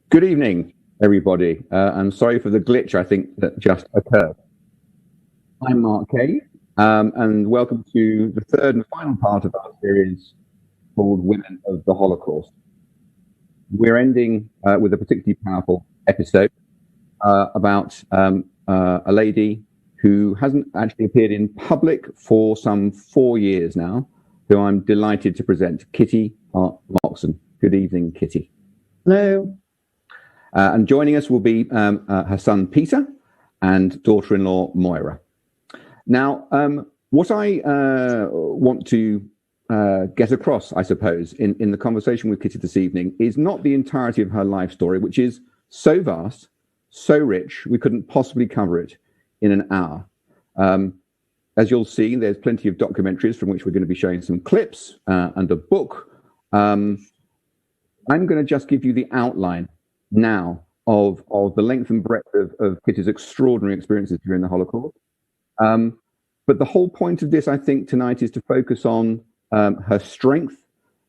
Good evening, everybody. I'm sorry for the glitch, I think, that just occurred. I'm Marc Cave, and welcome to the third and final part of our series called Women of the Holocaust. We're ending with a particularly powerful episode about a lady who hasn't actually appeared in public for some 4 years now, who I'm delighted to present, Kitty Hart-Moxon. Good evening, Kitty. Hello. And joining us will be her son Peter and daughter-in-law Moira. Now, what I want to get across, I suppose, in the conversation with Kitty this evening is not the entirety of her life story, which is so vast, so rich, we couldn't possibly cover it in an hour. As you'll see, there's plenty of documentaries from which we're going to be showing some clips and a book. I'm going to just give you the outline now of the length and breadth of Kitty's extraordinary experiences during the Holocaust. But the whole point of this, I think, tonight is to focus on her strength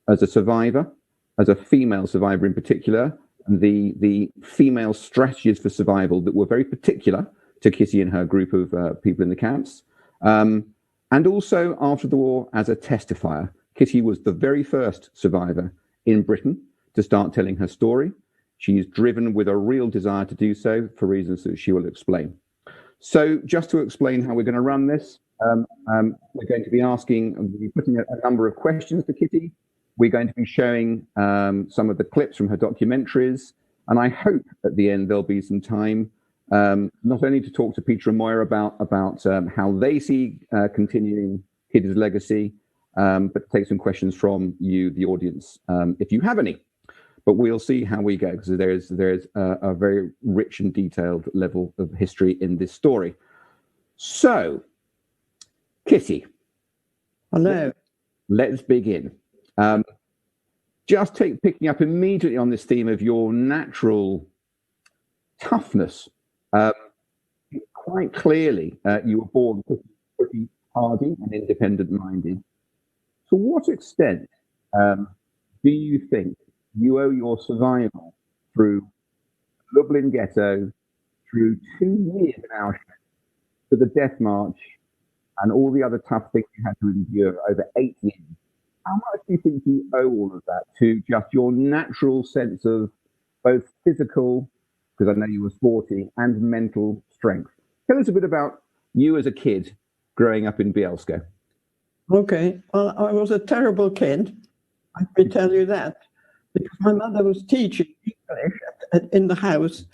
as a survivor, as a female survivor in particular, and the female strategies for survival that were very particular to Kitty and her group of people in the camps. And also after the war as a testifier. Kitty was the very first survivor in Britain to start telling her story. She's driven with a real desire to do so for reasons that she will explain. So just to explain how we're going to run this, we're going to be putting a number of questions to Kitty. We're going to be showing some of the clips from her documentaries. And I hope at the end there'll be some time not only to talk to Peter and Moira about how they see continuing Kitty's legacy, but to take some questions from you, the audience, if you have any. But we'll see how we go, because there's a very rich and detailed level of history in this story. So, Kitty. Hello. Let's begin. Picking up immediately on this theme of your natural toughness. Quite clearly, you were born pretty hardy and independent-minded. To what extent do you think you owe your survival through Lublin ghetto, through 2 years in Auschwitz, to the death march, and all the other tough things you had to endure over 8 years? How much do you think you owe all of that to just your natural sense of both physical, because I know you were sporty, and mental strength? Tell us a bit about you as a kid growing up in Bielsko. Okay, well, I was a terrible kid, I can tell you that, because my mother was teaching English in the house,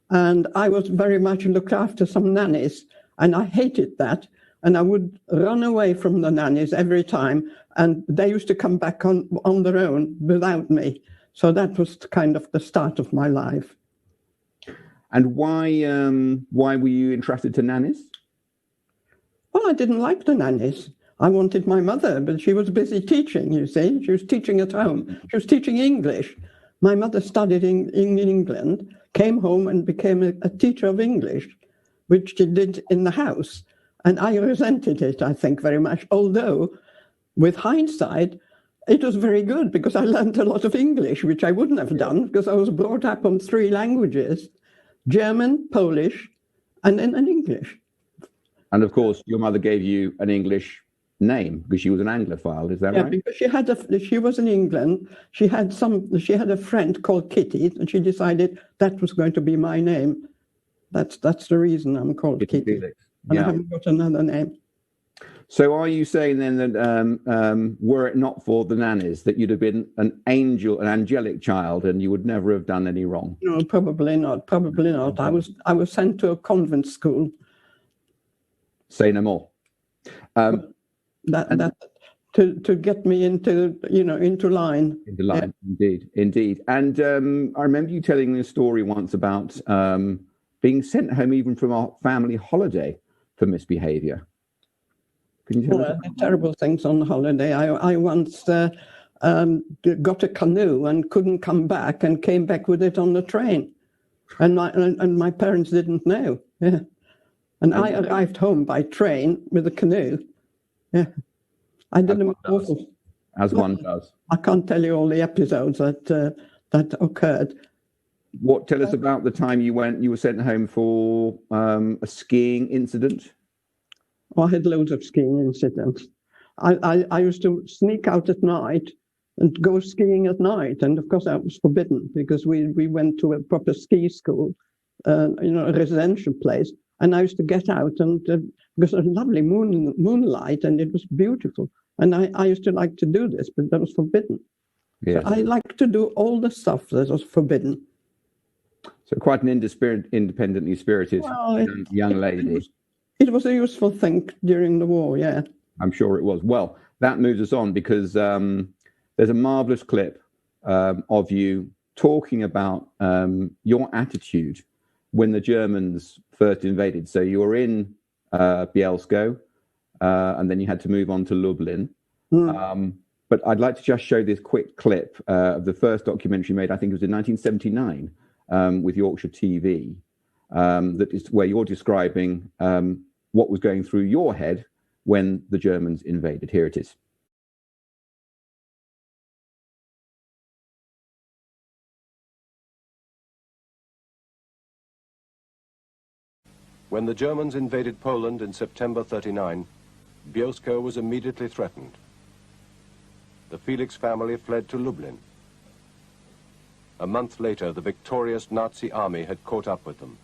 and I was very much looked after some nannies, and I hated that, and I would run away from the nannies every time, and they used to come back on their own without me. So that was kind of the start of my life. And why were you entrusted to nannies? Well, I didn't like the nannies. I wanted my mother, but she was busy teaching, you see. She was teaching at home. She was teaching English. My mother studied in England, came home and became a teacher of English, which she did in the house. And I resented it, I think, very much. Although, with hindsight, it was very good because I learned a lot of English, which I wouldn't have done because I was brought up on 3 languages, German, Polish, and English. And of course, your mother gave you an English name because she was an Anglophile, is that right? Yeah, because she was in England. She had a friend called Kitty, and she decided that was going to be my name. That's the reason I'm called Kitty. Felix. And Yeah. I haven't got another name. So are you saying then that were it not for the nannies, that you'd have been an angelic child, and you would never have done any wrong? No, probably not. Probably not. I was sent to a convent school. Say no more. To get me into line. Into line, yeah. Indeed. And I remember you telling me a story once about being sent home even from a family holiday for misbehaviour. Can you tell us? Terrible things on holiday. I once got a canoe and couldn't come back, and came back with it on the train, and my parents didn't know. Yeah, and I arrived home by train with a canoe. Yeah, I did them awful. As one does. I can't tell you all the episodes that occurred. Tell us about the time you were sent home for a skiing incident. I had loads of skiing incidents. I used to sneak out at night and go skiing at night. And of course that was forbidden because we went to a proper ski school, a residential place. And I used to get out and it was a lovely moonlight and it was beautiful. And I used to like to do this, but that was forbidden. Yes. So I like to do all the stuff that was forbidden. So quite an independently spirited young lady. It was a useful thing during the war, yeah. I'm sure it was. Well, that moves us on because there's a marvellous clip of you talking about your attitude when the Germans first invaded. So you were in Bielsko, and then you had to move on to Lublin. But I'd like to just show this quick clip of the first documentary made, I think it was in 1979, with Yorkshire TV. That is where you're describing what was going through your head when the Germans invaded. Here it is. When the Germans invaded Poland in September 1939, Bielsko was immediately threatened. The Felix family fled to Lublin. A month later, the victorious Nazi army had caught up with them.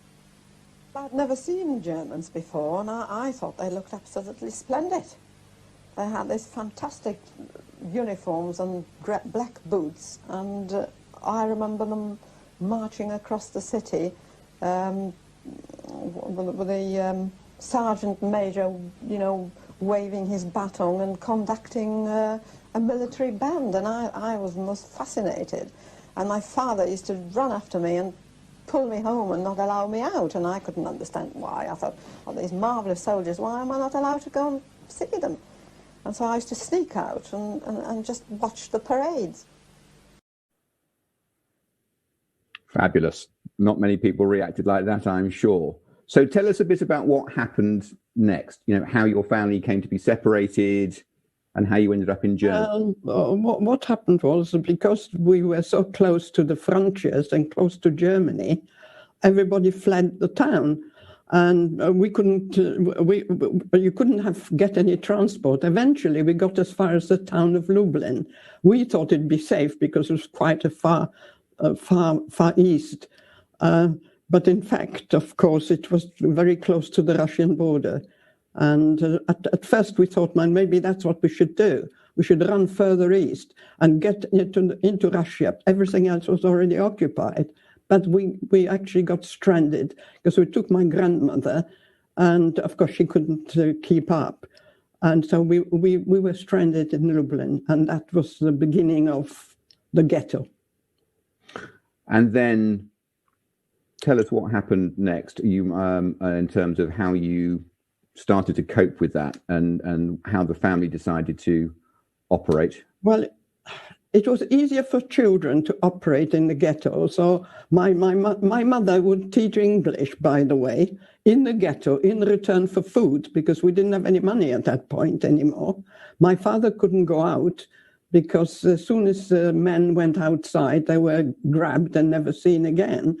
I'd never seen Germans before, and I thought they looked absolutely splendid. They had these fantastic uniforms and black boots, and I remember them marching across the city with the sergeant major, waving his baton and conducting a military band, and I was most fascinated. And my father used to run after me and pull me home and not allow me out, and I couldn't understand why. I thought, oh, these marvellous soldiers, why am I not allowed to go and see them? And so I used to sneak out and just watch the parades. Fabulous. Not many people reacted like that, I'm sure. So tell us a bit about what happened next, how your family came to be separated and how you ended up in Germany. What happened was, because we were so close to the frontiers and close to Germany, everybody fled the town. And you couldn't get any transport. Eventually, we got as far as the town of Lublin. We thought it'd be safe because it was quite a far east. But in fact, of course, it was very close to the Russian border. And at first we thought, man, maybe that's what we should do. We should run further east and get into Russia. Everything else was already occupied. But we actually got stranded because we took my grandmother, and of course she couldn't keep up. And so we were stranded in Lublin, and that was the beginning of the ghetto. And then tell us what happened next, in terms of how you started to cope with that and how the family decided to operate. Well, it was easier for children to operate in the ghetto. So my mother would teach English, by the way, in the ghetto in return for food, because we didn't have any money at that point anymore. My father couldn't go out because as soon as men went outside, they were grabbed and never seen again.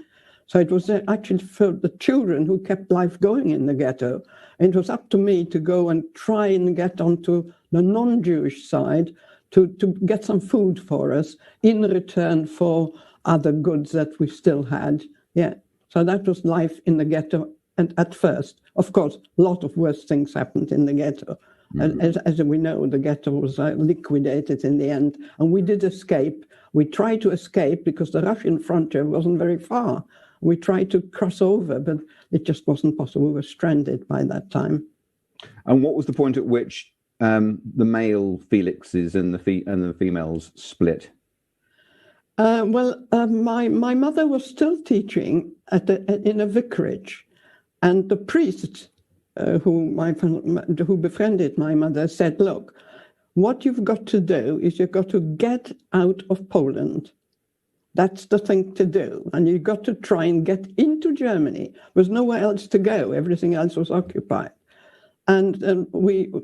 So it was actually for the children who kept life going in the ghetto. And it was up to me to go and try and get onto the non-Jewish side to get some food for us in return for other goods that we still had. Yeah, so that was life in the ghetto. And at first, of course, a lot of worse things happened in the ghetto. Mm-hmm. As we know, the ghetto was liquidated in the end. And we did escape. We tried to escape because the Russian frontier wasn't very far. We tried to cross over, but it just wasn't possible. We were stranded by that time. And what was the point at which the male Felixes and the females split? My mother was still teaching in a vicarage, and the priest who befriended my mother said, "Look, what you've got to do is you've got to get out of Poland. That's the thing to do, and you've got to try and get into Germany. There was nowhere else to go; everything else was occupied." And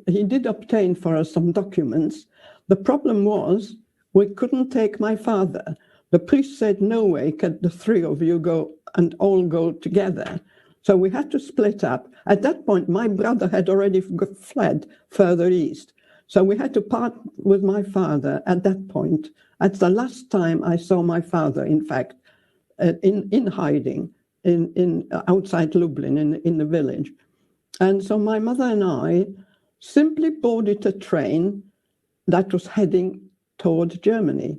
he did obtain for us some documents. The problem was we couldn't take my father The priest said, no way can the three of you go and all go together. So we had to split up. At that point, my brother had already fled further east. So we had to part with my father at that point. That's the last time I saw my father, in fact, in hiding in outside Lublin, in the village. And so my mother and I simply boarded a train that was heading towards Germany.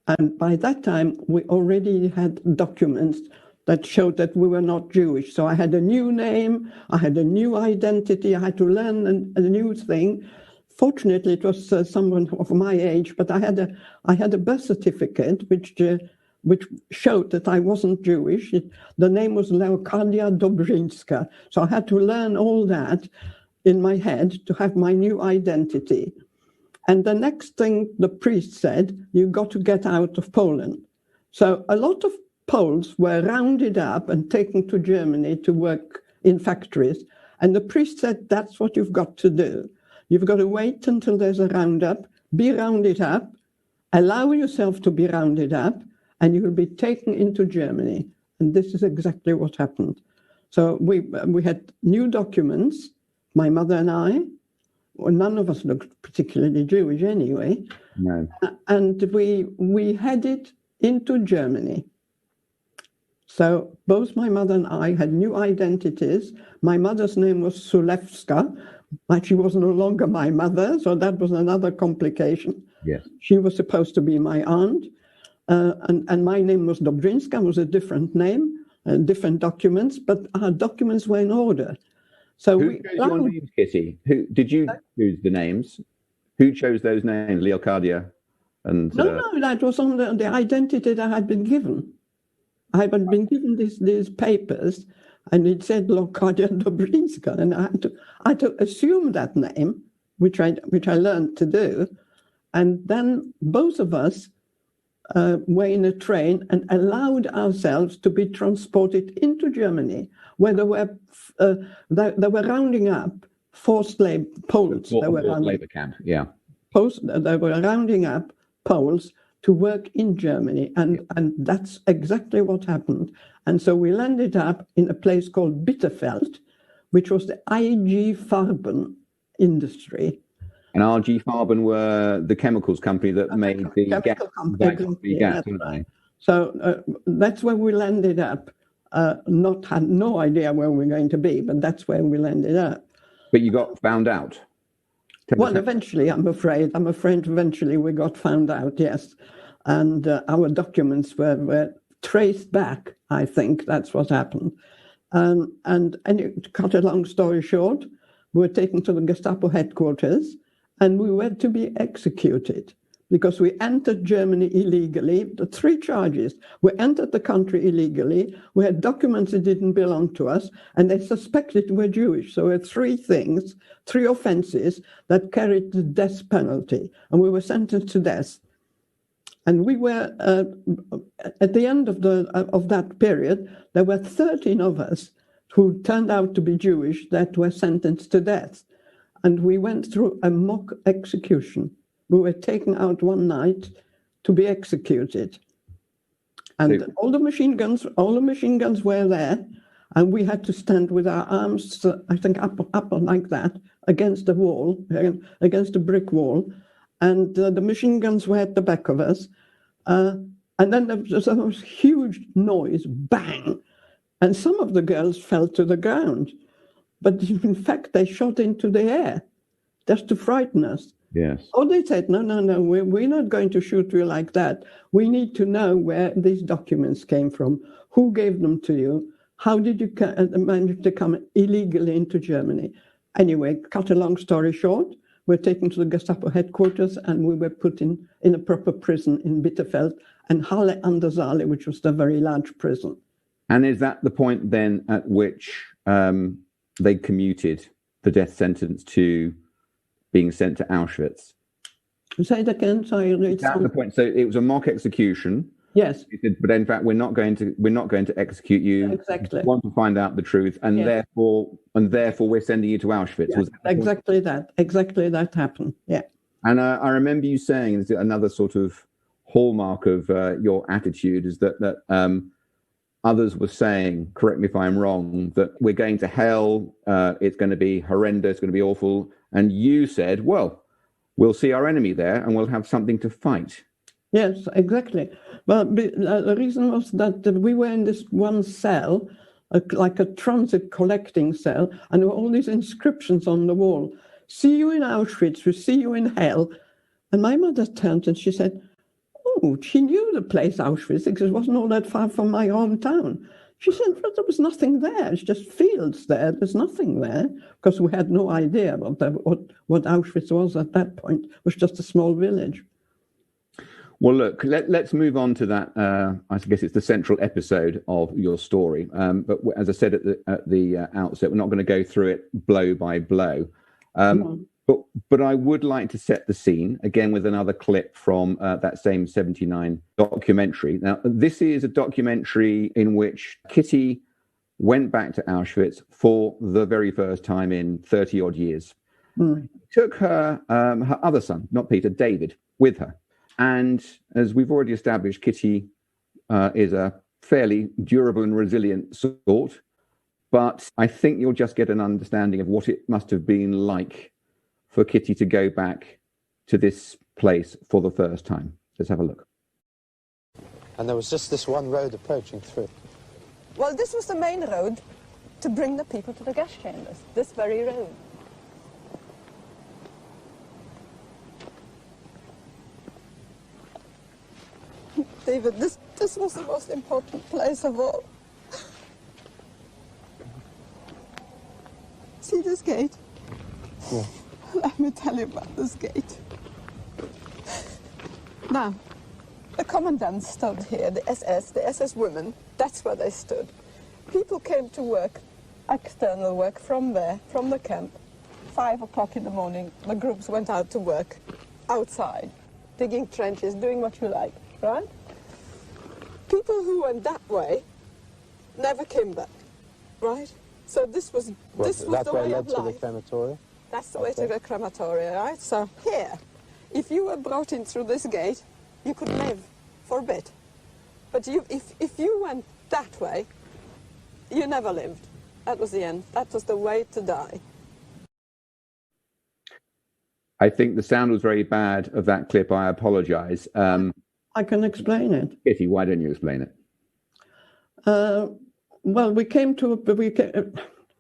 And by that time, we already had documents that showed that we were not Jewish. So I had a new name, I had a new identity, I had to learn a new thing. Fortunately, it was someone of my age, but I had a birth certificate which showed that I wasn't Jewish. The name was Leokadia Dobrzynska. So I had to learn all that in my head to have my new identity. And the next thing the priest said, you got to get out of Poland. So a lot of Poles were rounded up and taken to Germany to work in factories. And the priest said, that's what you've got to do. You've got to wait until there's a roundup, be rounded up, allow yourself to be rounded up, and you will be taken into Germany. And this is exactly what happened. So we had new documents, my mother and I. Well, none of us looked particularly Jewish anyway. No. And we headed into Germany. So both my mother and I had new identities. My mother's name was Sulewska, but she was no longer my mother, so that was another complication. Yes. She was supposed to be my aunt, and my name was Dobrzynska, was a different name, different documents, but our documents were in order. So who chose your names, Kitty? Who did you choose the names? Who chose those names, Leocadia? And no, that was on the identity that I had been given. I had been given these papers, and it said Leocadia Dobrzynska, and I had to assume that name, which I learned to do, and then both of us were in a train and allowed ourselves to be transported into Germany, where they were rounding up forced labor Poles. They were labor camp, yeah. They were rounding up Poles to work in Germany, and that's exactly what happened. And so we landed up in a place called Bitterfeld, which was the IG Farben industry. And RG Farben were the chemicals company that made the gas, didn't they? So that's where we landed up. Had no idea where we were going to be, but that's where we landed up. But you got found out? Well, eventually, I'm afraid eventually we got found out, yes. And our documents were traced back, I think. That's what happened. And to cut a long story short, we were taken to the Gestapo headquarters, and we were to be executed because we entered Germany illegally. The 3 charges. We entered the country illegally. We had documents that didn't belong to us, and they suspected we were Jewish. So we had 3 things, 3 offenses that carried the death penalty, and we were sentenced to death. And we were, at the end of that period, there were 13 of us who turned out to be Jewish that were sentenced to death. And we went through a mock execution. We were taken out one night to be executed. And all the machine guns were there. And we had to stand with our arms, I think, up like that, against the wall, against a brick wall. And the machine guns were at the back of us. And then there was a huge noise, bang. And some of the girls fell to the ground. But in fact, they shot into the air just to frighten us. Yes. Oh, they said, no, we're not going to shoot you like that. We need to know where these documents came from. Who gave them to you? How did you manage to come illegally into Germany? Anyway, cut a long story short, we're taken to the Gestapo headquarters, and we were put in a proper prison in Bitterfeld and Halle an der Saale, which was the very large prison. And is that the point then at which they commuted the death sentence to being sent to Auschwitz? Say it again. Sorry, that's the point. So it was a mock execution. Yes. But in fact, we're not going to execute you. Exactly. We want to find out the truth, and therefore we're sending you to Auschwitz. Yeah, exactly that. Exactly that happened. Yeah. And I remember you saying, another sort of hallmark of your attitude is that others were saying, correct me if I'm wrong, that we're going to hell, it's going to be horrendous, it's going to be awful. And you said, well, we'll see our enemy there and we'll have something to fight. Yes, exactly. Well, the reason was that we were in this one cell, like a transit collecting cell, and there were all these inscriptions on the wall. See you in Auschwitz, we see you in hell. And my mother turned and she said, oh, she knew the place Auschwitz because it wasn't all that far from my hometown. She said, well, there was nothing there. It's just fields there. There's nothing there, because we had no idea what Auschwitz was at that point. It was just a small village. Well, look, let's move on to that. I guess it's the central episode of your story. But as I said at the outset, we're not going to go through it blow by blow. But I would like to set the scene again with another clip from that same 79 documentary. Now, this is a documentary in which Kitty went back to Auschwitz for the very first time in 30 odd years. Took her other son, not Peter, David, with her. And as we've already established, Kitty is a fairly durable and resilient sort. But I think you'll just get an understanding of what it must have been like for Kitty to go back to this place for the first time. Let's have a look. And there was just this one road approaching through. Well, this was the main road to bring the people to the gas chambers, this very road. David, this was the most important place of all. See this gate? Yeah. Let me tell you about this gate. Now, the commandant stood here, the SS women, that's where they stood. People came to work, external work from there, from the camp. 5 o'clock in the morning, the groups went out to work, outside, digging trenches, doing what you like, right? People who went that way never came back, right? So this was the way of life. That way led to the crematorium? That's the way to the crematorium, right? So here, if you were brought in through this gate, you could live for a bit. But if you went that way, you never lived. That was the end. That was the way to die. I think the sound was very bad of that clip. I apologize. I can explain it. Kitty, why don't you explain it? Well, we came to...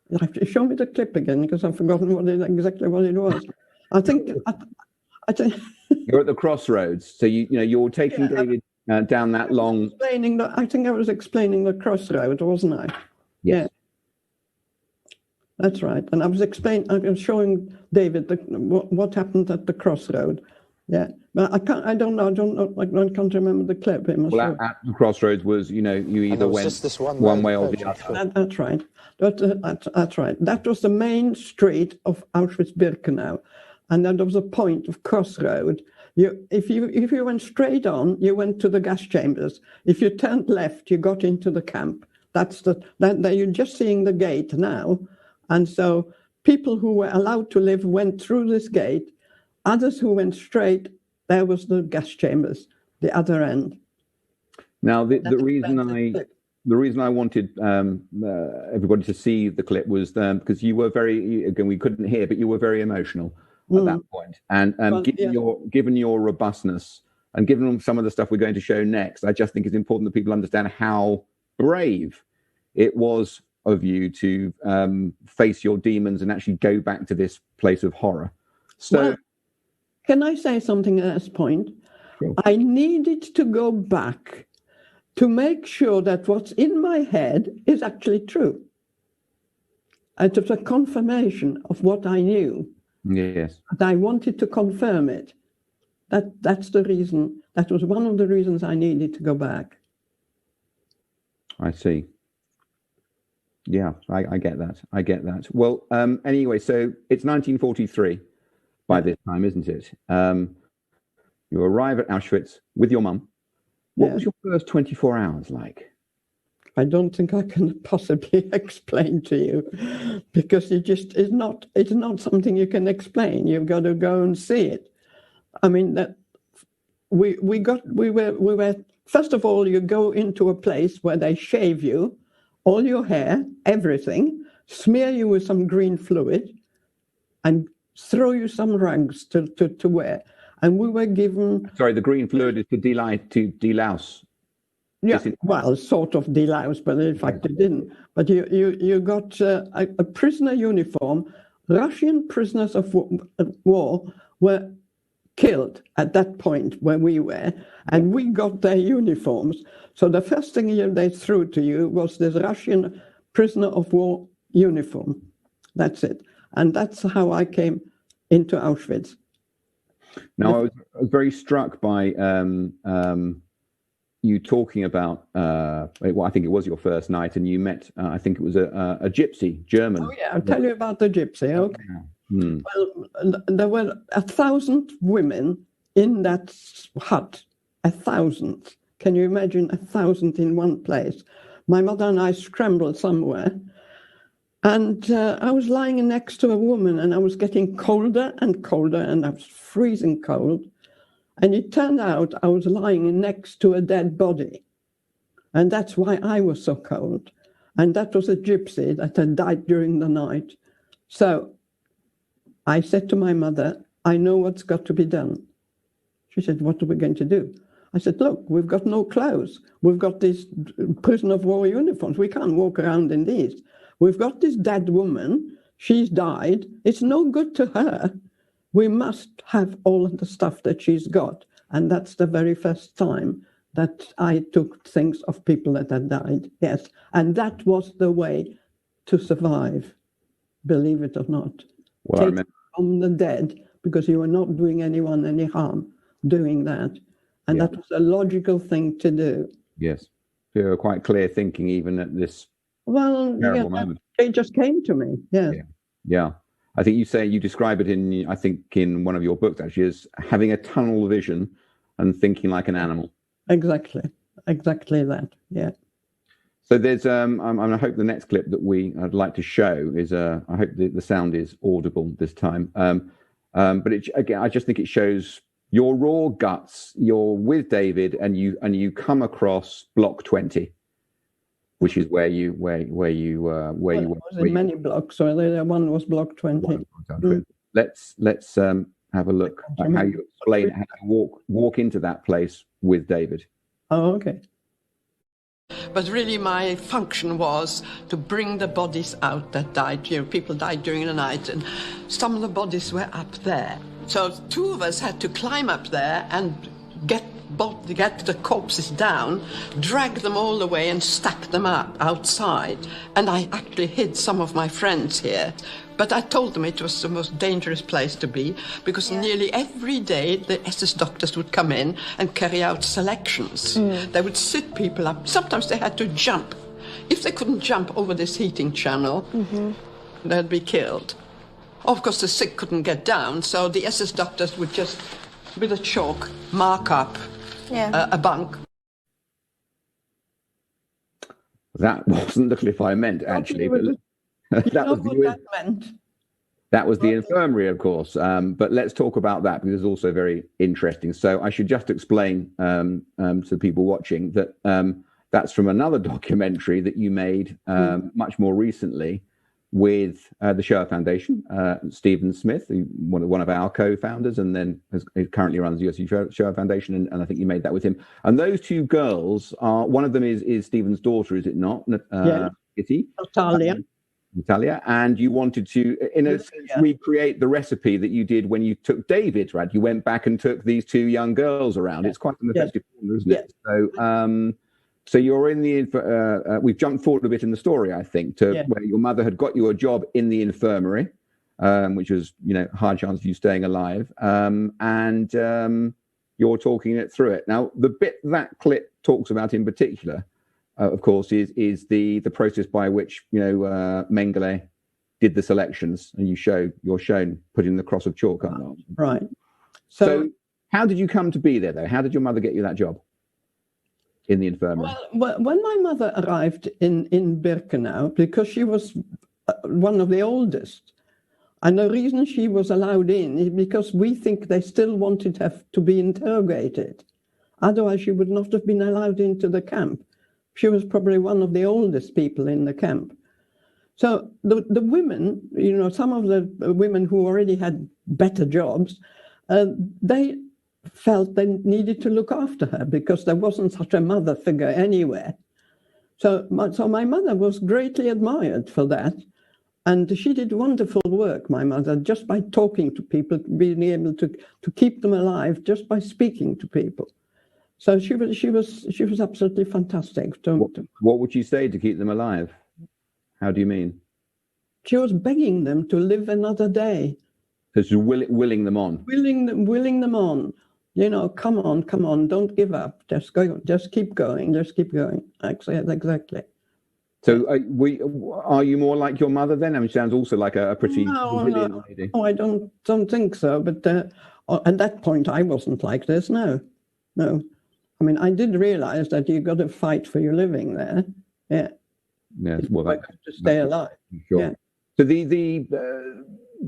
You have to show me the clip again, because I've forgotten exactly what it was. I think you're at the crossroads, so you're taking David down that long. I think I was explaining the crossroad, wasn't I? Yes. Yeah. That's right. And I was showing David what happened at the crossroad. Yeah, but I can't remember the clip. At the crossroads was, you either went one way or the other. That's right. That's right. That was the main street of Auschwitz-Birkenau, and then there was a point of crossroad. If you went straight on, you went to the gas chambers. If you turned left, you got into the camp. You're just seeing the gate now, and so people who were allowed to live went through this gate. Others who went straight, there was the gas chambers, the other end. Now, the reason I wanted everybody to see the clip was because you were again, we couldn't hear, but you were very emotional at that point. And given your robustness and given some of the stuff we're going to show next, I just think it's important that people understand how brave it was of you to face your demons and actually go back to this place of horror. So. Well, can I say something at this point? Sure. I needed to go back to make sure that what's in my head is actually true. It was a confirmation of what I knew. Yes. And I wanted to confirm it. That's the reason. That was one of the reasons I needed to go back. I see. Yeah, I get that. I get that. Well, anyway, so it's 1943. By this time, isn't it? You arrive at Auschwitz with your mum. What was your first 24 hours like? I don't think I can possibly explain to you, because it's not something you can explain. You've got to go and see it. I mean, we were first of all, you go into a place where they shave you, all your hair, everything, smear you with some green fluid, and throw you some rugs to wear. And we were given... Sorry, the green fluid is to delouse. Yeah, well, sort of delouse, but in fact it didn't. But you got a prisoner uniform. Russian prisoners of war were killed at that point where we were, and we got their uniforms. So the first thing they threw to you was this Russian prisoner of war uniform. That's it. And that's how I came into Auschwitz. Now, I was very struck by you talking about, well, I think it was your first night, and you met, I think it was a gypsy, German. Oh, yeah, I'll tell you about the gypsy. Okay. Hmm. Well, there were 1,000 women in that hut. 1,000. Can you imagine 1,000 in one place? My mother and I scrambled somewhere. And I was lying next to a woman, and I was getting colder and colder, and I was freezing cold. And it turned out I was lying next to a dead body. And that's why I was so cold. And that was a gypsy that had died during the night. So I said to my mother, I know what's got to be done. She said, what are we going to do? I said, look, we've got no clothes. We've got these prisoner of war uniforms. We can't walk around in these. We've got this dead woman. She's died. It's no good to her. We must have all of the stuff that she's got. And that's the very first time that I took things of people that had died. Yes. And that was the way to survive, believe it or not. Well, I Take remember from the dead, because you were not doing anyone any harm doing that. And that was a logical thing to do. Yes. You were quite clear thinking even at this terrible moment. It just came to me. Yeah. Yeah. I think you describe it in one of your books actually as having a tunnel vision and thinking like an animal. Exactly that. Yeah. So there's I hope the next clip that I'd like to show is I hope the sound is audible this time. But again, I just think it shows your raw guts. You're with David, and you come across Block 20, which is where you were. Many blocks. So one was Block 20. Let's have a look at how you explain how you walk into that place with David. Oh, okay. But really my function was to bring the bodies out that died. People died during the night, and some of the bodies were up there. So two of us had to climb up there and get the corpses down, drag them all the way and stack them up outside. And I actually hid some of my friends here. But I told them it was the most dangerous place to be, because nearly every day the SS doctors would come in and carry out selections. They would sit people up. Sometimes they had to jump. If they couldn't jump over this heating channel, they'd be killed. Of course, the sick couldn't get down, so the SS doctors would just, with a chalk, mark up a bunk. That wasn't the cliff I meant, actually. That was the infirmary, of course. But let's talk about that, because it's also very interesting. So I should just explain to people watching that that's from another documentary that you made much more recently with the Shoah Foundation. Stephen Smith, one of our co-founders, and then currently runs the US Shoah Foundation, and I think you made that with him. And those two girls are, one of them is Stephen's daughter, is it not? Kitty? Natalia, and you wanted to, in a sense, recreate the recipe that you did when you took David, right? You went back and took these two young girls around. It's quite an effective corner, isn't it? So you're in the, we've jumped forward a bit in the story, I think, to where your mother had got you a job in the infirmary, which was, high chance of you staying alive, and you're talking it through it. Now, the bit that clip talks about in particular, of course, is the process by which Mengele did the selections, and you're shown putting the cross of chalk on. Right. So how did you come to be there, though? How did your mother get you that job in the infirmary? Well, when my mother arrived in Birkenau, because she was one of the oldest, And the reason she was allowed in is because we think they still wanted her to be interrogated. Otherwise, she would not have been allowed into the camp. She was probably one of the oldest people in the camp. So the women, some of the women who already had better jobs, they felt they needed to look after her because there wasn't such a mother figure anywhere. So my mother was greatly admired for that. And she did wonderful work, my mother, just by talking to people, being able to keep them alive just by speaking to people. So she was absolutely fantastic. What would you say to keep them alive? How do you mean? She was begging them to live another day. So she's willing them on. Willing them on. Come on, don't give up. Just keep going. Exactly. So are you more like your mother then? I mean, she sounds also like a pretty resilient lady. No, I don't think so. But at that point, I wasn't like this. No. I mean, I did realize that you've got to fight for your living there. Yeah. Yes. Well, to stay alive. Sure. Yeah. So the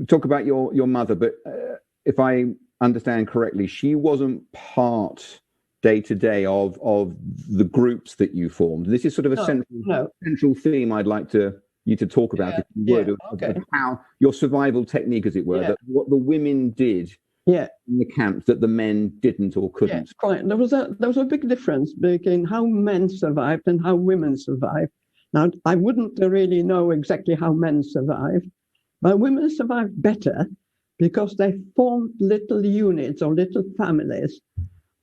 talk about your mother, but if I understand correctly, she wasn't part day to day of the groups that you formed. This is sort of a central theme I'd like you to talk about, if you would, of how your survival technique, as it were, that what the women did in the camps that the men didn't or couldn't. Yes, quite. There was a big difference between how men survived and how women survived. Now, I wouldn't really know exactly how men survived, but women survived better because they formed little units or little families.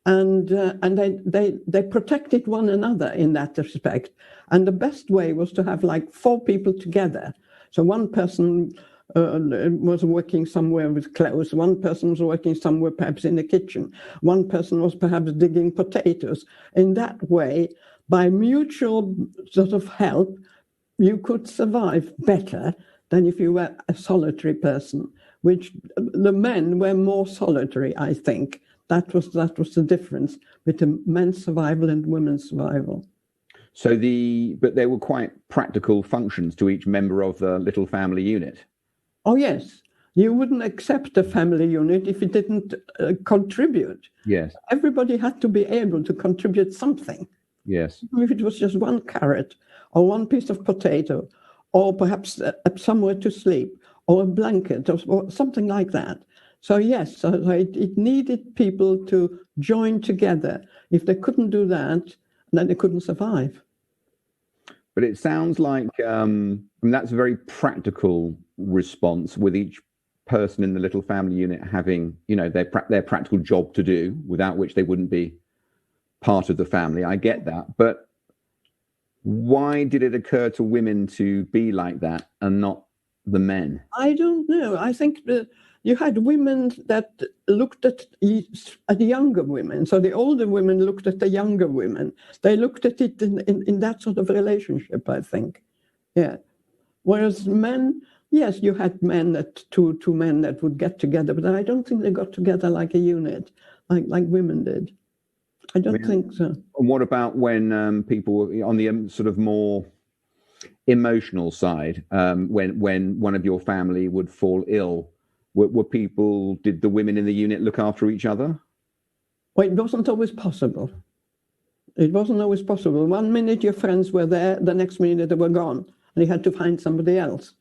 And they protected one another in that respect. And the best way was to have like 4 people together. So one person was working somewhere with clothes. One person was working somewhere perhaps in the kitchen. One person was perhaps digging potatoes. In that way, by mutual sort of help, you could survive better than if you were a solitary person, which the men were more solitary, I think. That was the difference between men's survival and women's survival. So but there were quite practical functions to each member of the little family unit. Oh yes, you wouldn't accept a family unit if it didn't contribute. Yes, everybody had to be able to contribute something. Yes, if it was just one carrot or one piece of potato, or perhaps somewhere to sleep, or a blanket, or something like that. So yes, it needed people to join together. If they couldn't do that, then they couldn't survive. But it sounds like that's a very practical response, with each person in the little family unit having, their practical job to do, without which they wouldn't be part of the family. I get that, but why did it occur to women to be like that and not the men? I don't know. I think you had women that looked at younger women. So the older women looked at the younger women. They looked at it in that sort of relationship, I think. Yeah. Whereas men, yes, you had men two men that would get together, but I don't think they got together like a unit, like women did. I don't think so. And what about when people on the sort of more emotional side, when one of your family would fall ill, did the women in the unit look after each other? Well, it wasn't always possible. It wasn't always possible. One minute your friends were there, the next minute they were gone, and you had to find somebody else.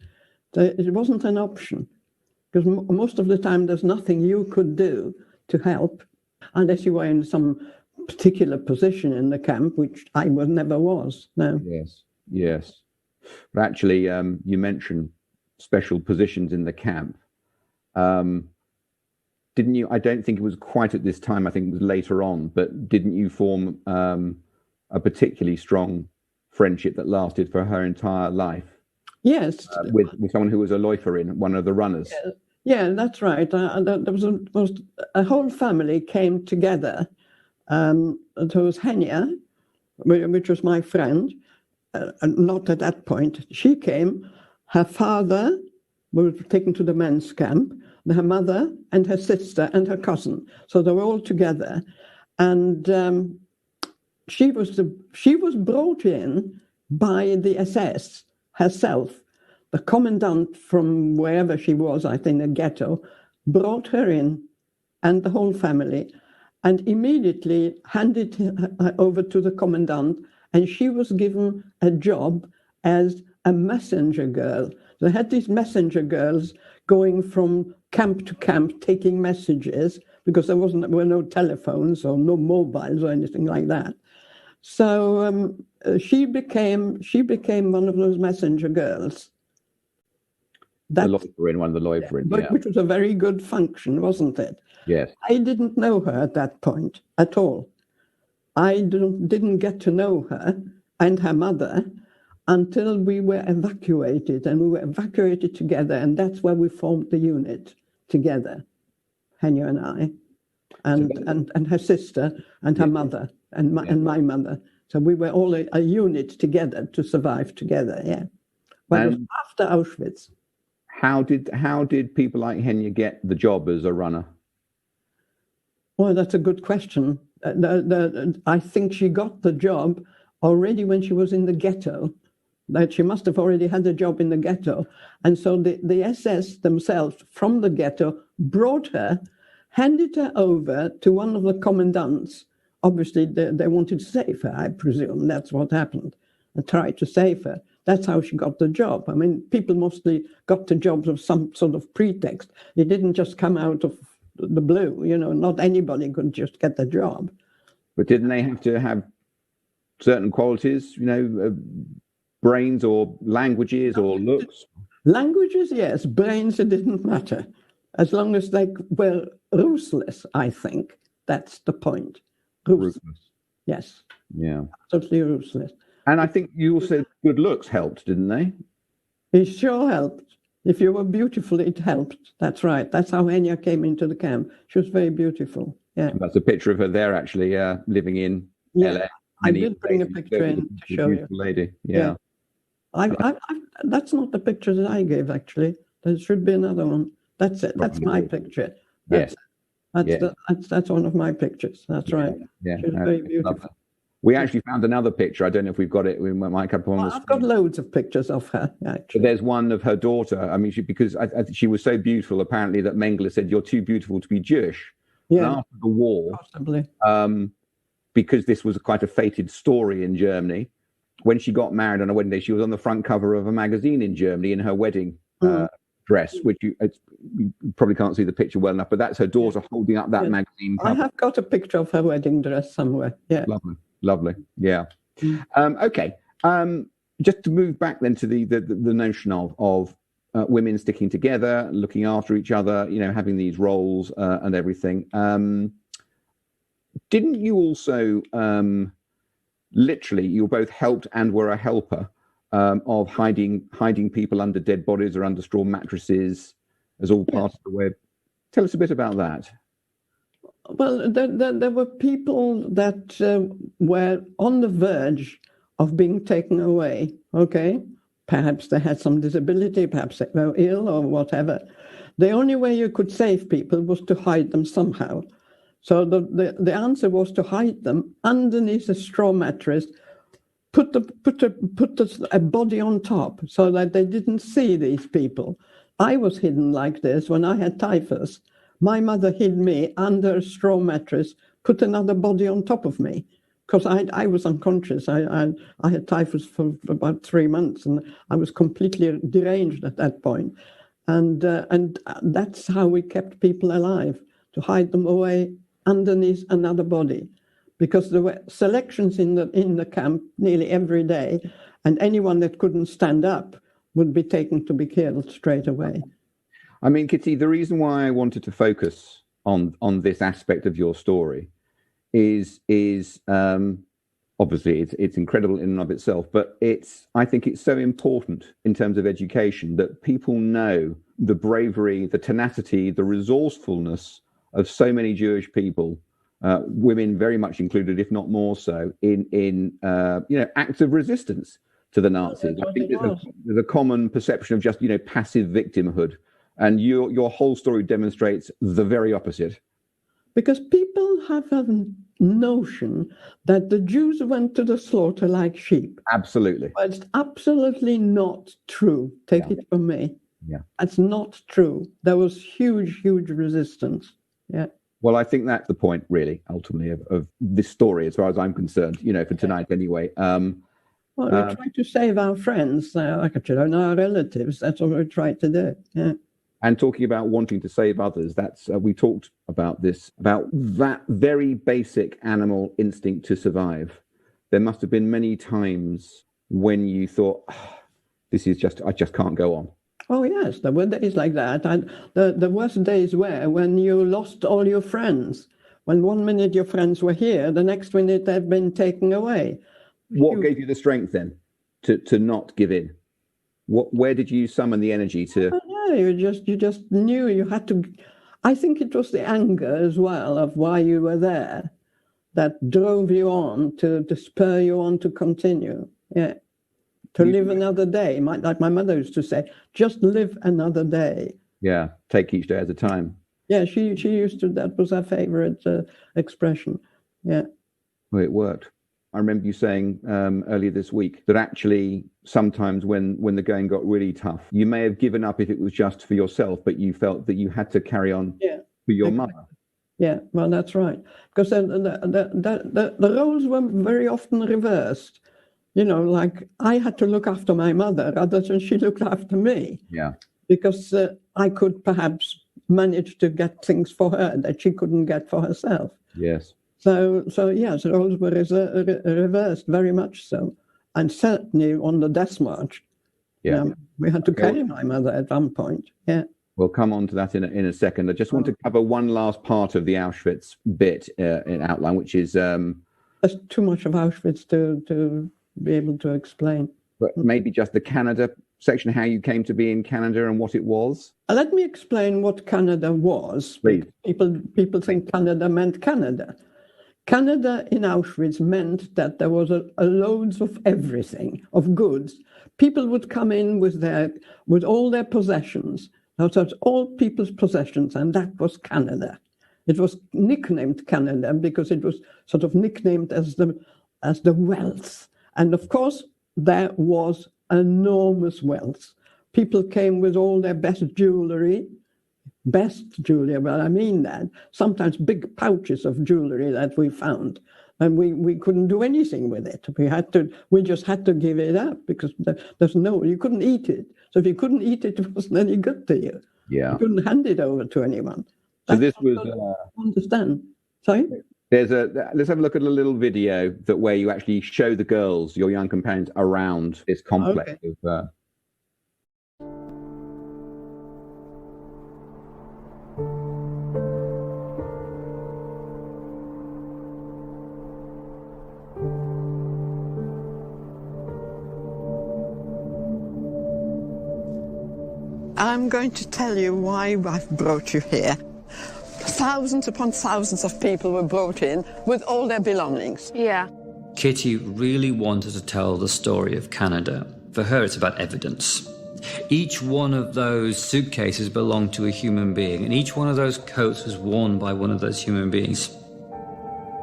So it wasn't an option, because most of the time there's nothing you could do to help, unless you were in some particular position in the camp, which I never was. No. Yes. But actually, you mentioned special positions in the camp. Didn't you? I don't think it was quite at this time. I think it was later on. But didn't you form a particularly strong friendship that lasted for her entire life? Yes, with someone who was a loiferer, one of the runners. Yeah, that's right. There was a whole family came together. There was Henya, which was my friend. Not at that point. She came. Her father was taken to the men's camp. Her mother and her sister and her cousin. So they were all together, and she was brought in by the SS herself. the commandant from wherever she was, I think a ghetto, brought her in and the whole family and immediately handed her over to the commandant, and she was given a job as a messenger girl. They had these messenger girls going from camp to camp taking messages because there were no telephones or no mobiles or anything like that. So she became one of those messenger girls. The loitering one, the loitering, yeah. Which was a very good function, wasn't it? Yes. I didn't know her at that point at all. I didn't get to know her and her mother until we were evacuated, and we were evacuated together, and that's where we formed the unit together, Henya and I, and her sister and her mother and my mother. So we were all a unit together to survive together. Yeah, but it was after Auschwitz. How did people like Henya get the job as a runner? Well, that's a good question. I think she got the job already when she was in the ghetto. That she must have already had a job in the ghetto. And so the SS themselves from the ghetto brought her, handed her over to one of the commandants. Obviously, they wanted to save her, I presume. That's what happened. And tried to save her. That's how she got the job. I mean, people mostly got the jobs of some sort of pretext. It didn't just come out of the blue. You know, not anybody could just get the job. But didn't they have to have certain qualities, you know, brains or languages or looks? Languages, yes. Brains, it didn't matter. As long as they were ruthless, I think. That's the point. Ruthless. Yes. Yeah. Totally ruthless. And I think you also said good looks helped, didn't they? It sure helped. If you were beautiful, it helped. That's right. That's how Henya came into the camp. She was very beautiful. Yeah. And that's a picture of her there, actually, living in LA. I did bring a picture in to show you. Lady. Yeah. That's not the picture that I gave, actually. There should be another one. That's it. That's my picture. Yes. That's one of my pictures. That's right. Yeah. She was very beautiful. We actually found another picture. I don't know if we've got it. We might come on. I've got loads of pictures of her, actually. But there's one of her daughter. I mean, because she was so beautiful, apparently, that Mengele said, "You're too beautiful to be Jewish." Yeah. And after the war, possibly. Because this was quite a fated story in Germany, when she got married on her wedding day, she was on the front cover of a magazine in Germany in her wedding dress, which you probably can't see the picture well enough, but that's her daughter holding up that magazine cover. I have got a picture of her wedding dress somewhere. Yeah. Lovely. Yeah. Okay. Just to move back then to the notion of women sticking together, looking after each other, you know, having these roles and everything. Didn't you also literally, you both helped and were a helper of hiding people under dead bodies or under straw mattresses as all part of the web? Tell us a bit about that. Well, there were people that were on the verge of being taken away, okay? Perhaps they had some disability, perhaps they were ill or whatever. The only way you could save people was to hide them somehow. So the answer was to hide them underneath a straw mattress, put a body on top so that they didn't see these people. I was hidden like this when I had typhus. My mother hid me under a straw mattress, put another body on top of me, because I was unconscious. I had typhus for about 3 months, and I was completely deranged at that point. And that's how we kept people alive, to hide them away underneath another body, because there were selections in the camp nearly every day, and anyone that couldn't stand up would be taken to be killed straight away. I mean, Kitty, the reason why I wanted to focus on this aspect of your story is obviously it's incredible in and of itself, but I think it's so important in terms of education that people know the bravery, the tenacity, the resourcefulness of so many Jewish people, women very much included, if not more so, in acts of resistance to the Nazis. I think there's a common perception of just passive victimhood. And your whole story demonstrates the very opposite. Because people have notion that the Jews went to the slaughter like sheep. Absolutely. But it's absolutely not true. Take it from me. Yeah. That's not true. There was huge, huge resistance. Yeah. Well, I think that's the point, really, ultimately, of this story, as far as I'm concerned, for tonight anyway. Well, we try to save our friends, our relatives. That's what we try to do. Yeah. And talking about wanting to save others, that's we talked about this, about that very basic animal instinct to survive. There must have been many times when you thought, I just can't go on. Oh, yes, there were days like that. And the worst days were when you lost all your friends. When one minute your friends were here, the next minute they've been taken away. What gave you the strength then to not give in? Where did you summon the energy to? Oh, no, you just knew you had to. I think it was the anger as well of why you were there that drove you on to spur you on to continue. Yeah. To live another day, like my mother used to say, just live another day. Yeah, take each day at a time. Yeah, she used to, that was her favorite expression. Yeah. Well, it worked. I remember you saying earlier this week that actually sometimes when the going got really tough, you may have given up if it was just for yourself, but you felt that you had to carry on for your mother. Yeah, well, that's right. Because the roles were very often reversed. Like I had to look after my mother rather than she looked after me. Yeah. Because I could perhaps manage to get things for her that she couldn't get for herself. Yes. So yes, the roles were reversed, very much so. And certainly on the death march, we had to carry my mother at one point. Yeah. We'll come on to that in a second. I just want to cover one last part of the Auschwitz bit in outline, which is... There's too much of Auschwitz to be able to explain. But maybe just the Canada section, how you came to be in Canada and what it was. Let me explain what Canada was. Please. People think Canada meant Canada. Canada in Auschwitz meant that there was a loads of everything, of goods. People would come in with all their possessions. Now, that's all people's possessions, and that was Canada. It was nicknamed Canada because it was sort of nicknamed as the wealth. And of course, there was enormous wealth. People came with all their best jewelry, but I mean that. Sometimes big pouches of jewelry that we found. And we couldn't do anything with it. We just had to give it up because you couldn't eat it. So if you couldn't eat it, it wasn't any good to you. Yeah. You couldn't hand it over to anyone. So this was... understand. Sorry? Let's have a look at a little video where you actually show the girls, your young companions, around this complex of... I'm going to tell you why I've brought you here. Thousands upon thousands of people were brought in with all their belongings. Yeah. Kitty really wanted to tell the story of Canada. For her, it's about evidence. Each one of those suitcases belonged to a human being, and each one of those coats was worn by one of those human beings.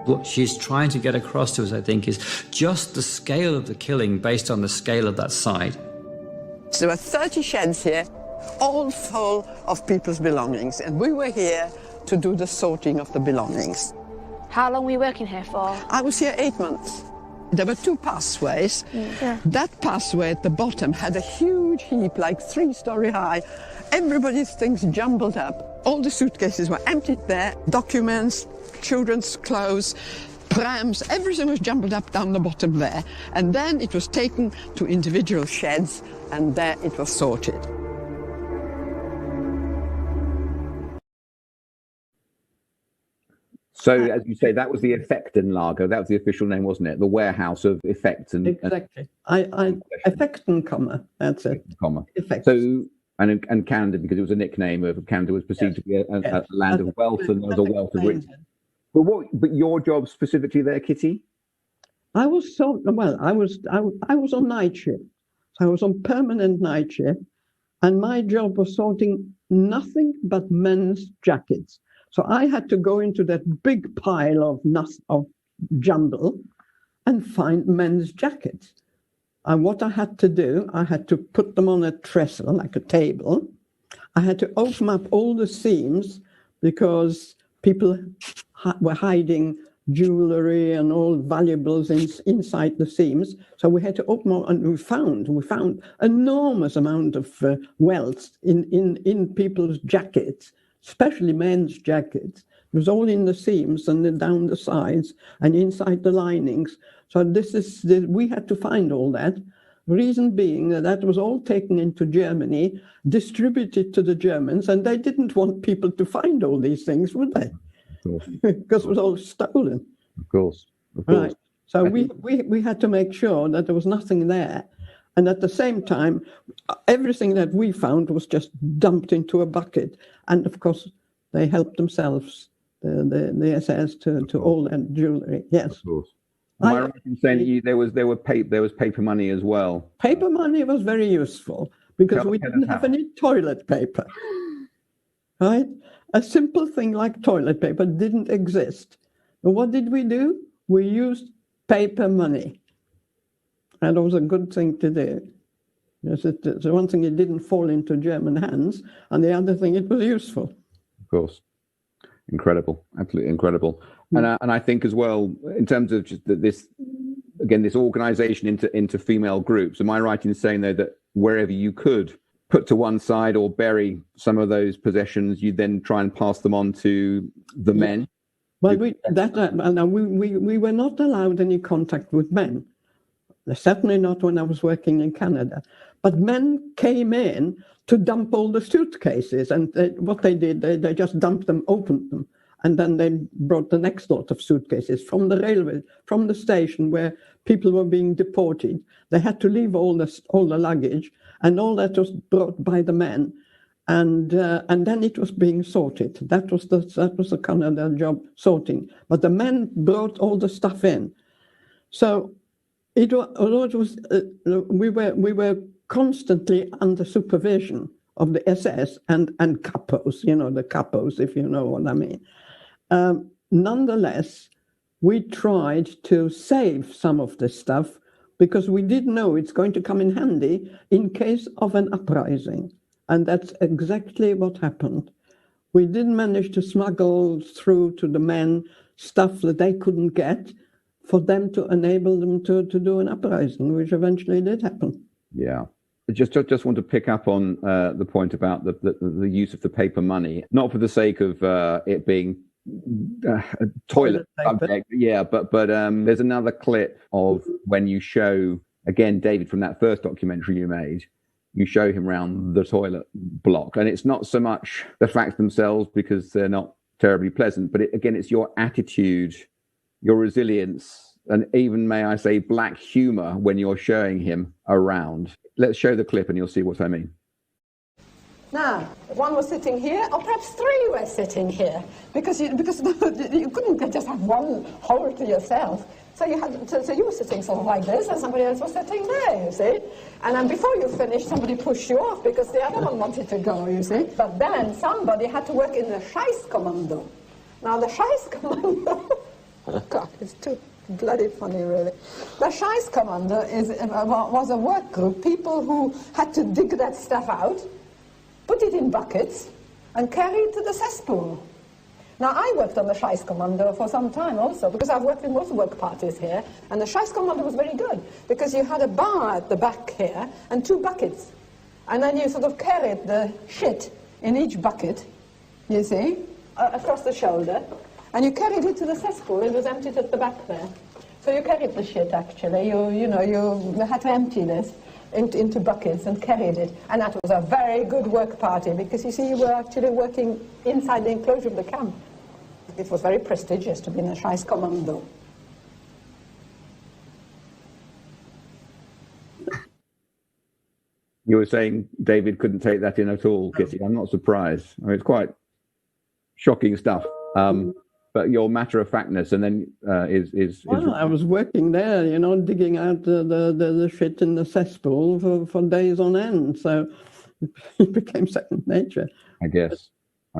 What she's trying to get across to us, I think, is just the scale of the killing based on the scale of that site. So there were 30 sheds here, all full of people's belongings, and we were here to do the sorting of the belongings. How long were you working here for? I was here 8 months. There were 2 pathways. Yeah. That pathway at the bottom had a huge heap, like 3-story high. Everybody's things jumbled up. All the suitcases were emptied there. Documents, children's clothes, prams, everything was jumbled up down the bottom there. And then it was taken to individual sheds, and there it was sorted. So, as you say, that was the Effektenlager. That was the official name, wasn't it? The warehouse of effects and... Exactly. Effektenkammer, that's it. Effects. So, and Canada, because it was a nickname of Canada, was perceived to be a land of wealth, and there was a wealth of riches. But your job specifically there, Kitty? I was on night shift. I was on permanent night shift, and my job was sorting nothing but men's jackets. So I had to go into that big pile of jumble and find men's jackets. And what I had to do, I had to put them on a trestle, like a table. I had to open up all the seams because people were hiding jewelry and all valuables inside the seams. So we had to open them, and we found enormous amount of wealth in people's jackets, especially men's jackets. It was all in the seams and then down the sides and inside the linings. So we had to find all that. Reason being that was all taken into Germany, distributed to the Germans, and they didn't want people to find all these things, would they? Because it was all stolen. Of course. Right. So we had to make sure that there was nothing there. And at the same time, everything that we found was just dumped into a bucket. And of course, they helped themselves, the SS, to all that jewelry. Yes. Of course. Am I right in saying that there was paper money as well? Paper money was very useful because we didn't have any toilet paper. Right? A simple thing like toilet paper didn't exist. And what did we do? We used paper money. And it was a good thing to do. Yes, it's one thing, it didn't fall into German hands, and the other thing, it was useful. Of course. Incredible. Absolutely incredible. And I think as well, in terms of just this organization into female groups, am I right in saying, though, that wherever you could put to one side or bury some of those possessions, you then try and pass them on to the men? Well, we were not allowed any contact with men. Certainly not when I was working in Canada. But men came in to dump all the suitcases, and what they did, they just dumped them, opened them, and then they brought the next lot of suitcases from the railway, from the station where people were being deported. They had to leave all the luggage, and all that was brought by the men, and then it was being sorted. That was the Canada job, sorting. But the men brought all the stuff in. So we were constantly under supervision of the SS and capos, the capos, if you know what I mean. Nonetheless, we tried to save some of this stuff because we did know it's going to come in handy in case of an uprising. And that's exactly what happened. We did manage to smuggle through to the men stuff that they couldn't get for them to enable them to do an uprising, which eventually did happen. Yeah. Just want to pick up on the point about the use of the paper money, not for the sake of it being a toilet subject, but there's another clip of when you show, again, David, from that first documentary you made, you show him around the toilet block, and it's not so much the facts themselves because they're not terribly pleasant, but it's your attitude, your resilience, and even, may I say, black humor when you're showing him around. Let's show the clip and you'll see what I mean. Now, one was sitting here, or perhaps three were sitting here, because you couldn't just have one hole to yourself. So you were sitting sort of like this, and somebody else was sitting there, you see. And then before you finished, somebody pushed you off because the other one wanted to go, you see. But then somebody had to work in the Scheißkommando. Now the Scheißkommando, God, it's too bloody funny, really. The Scheißkommando was a work group, people who had to dig that stuff out, put it in buckets, and carry it to the cesspool. Now, I worked on the Scheißkommando for some time also, because I've worked in most work parties here, and the Scheißkommando was very good, because you had a bar at the back here, and two buckets. And then you sort of carried the shit in each bucket, you see, across the shoulder, and you carried it to the cesspool. It was emptied at the back there. So you carried the shit, actually. You had to empty this into buckets and carried it. And that was a very good work party, because, you see, you were actually working inside the enclosure of the camp. It was very prestigious to be in a Scheißkommando. You were saying David couldn't take that in at all, Kitty. I'm not surprised. I mean, it's quite shocking stuff. But your matter-of-factness, and then is well, I was working there, digging out the shit in the cesspool for days on end. So it became second nature. I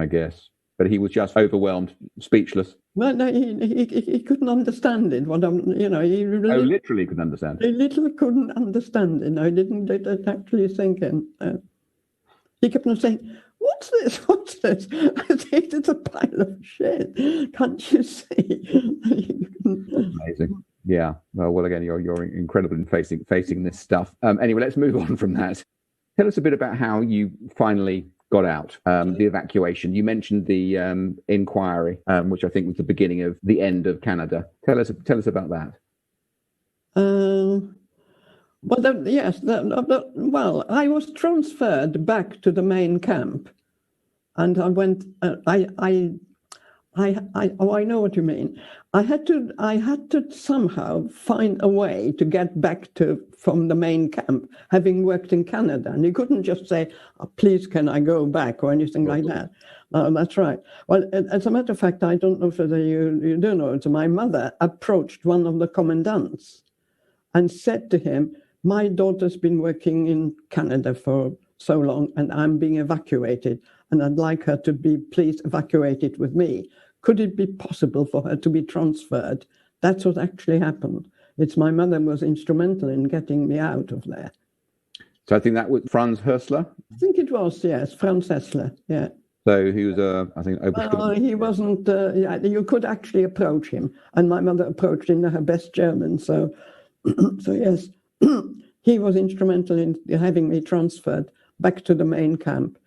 guess. but he was just overwhelmed, speechless. Well, no, he couldn't understand it. He really, Literally couldn't understand. he literally couldn't understand it. I didn't let it actually sink in. He kept on saying, "What's this? What's this?" I said, "It's a pile of shit. Can't you see?" Amazing. Yeah. Well, again, you're incredible in facing this stuff. Anyway, let's move on from that. Tell us a bit about how you finally got out, the evacuation. You mentioned the inquiry, which I think was the beginning of the end of Canada. Tell us about that. Well, I was transferred back to the main camp, and I went. I know what you mean. I had to somehow find a way to get back from the main camp, having worked in Canada. And you couldn't just say, "Oh, please, can I go back?" or anything like that. That's right. Well, as a matter of fact, I don't know whether you do know, so my mother approached one of the commandants and said to him, "My daughter's been working in Canada for so long, and I'm being evacuated, and I'd like her to be please evacuated with me. Could it be possible for her to be transferred?" That's what actually happened. It's my mother was instrumental in getting me out of there. So I think that was Franz Hössler? I think it was, yes, Franz Hössler, yeah. So he was, I think, he wasn't, you could actually approach him. And my mother approached him in her best German. So, so yes, he was instrumental in having me transferred back to the main camp.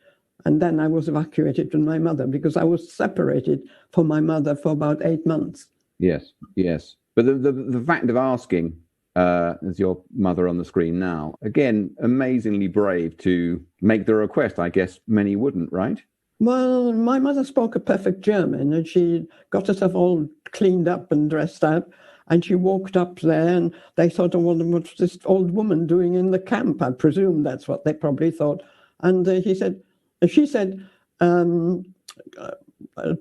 And then I was evacuated to my mother because I was separated from my mother for about 8 months. Yes. But the fact of asking, as your mother on the screen now, again, amazingly brave to make the request. I guess many wouldn't, right? Well, my mother spoke a perfect German, and she got herself all cleaned up and dressed up. And she walked up there, and they thought, "Oh, what's this old woman doing in the camp?" I presume that's what they probably thought. And she said,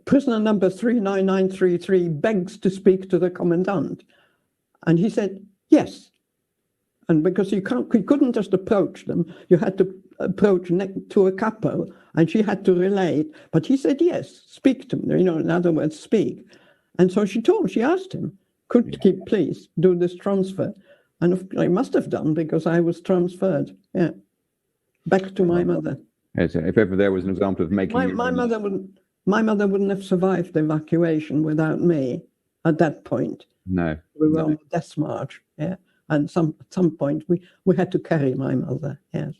"Prisoner number 39933 begs to speak to the commandant." And he said, "Yes." And because you couldn't just approach them, you had to approach to a capo, and she had to relate. But he said, "Yes, speak to me." In other words, speak. And so she asked him, "Could he please do this transfer?" And I must have done, because I was transferred, back to my mother. If ever there was an example of making my mother wouldn't have survived the evacuation without me at that point. No, we were on the death march, and at some point we had to carry my mother. Yes.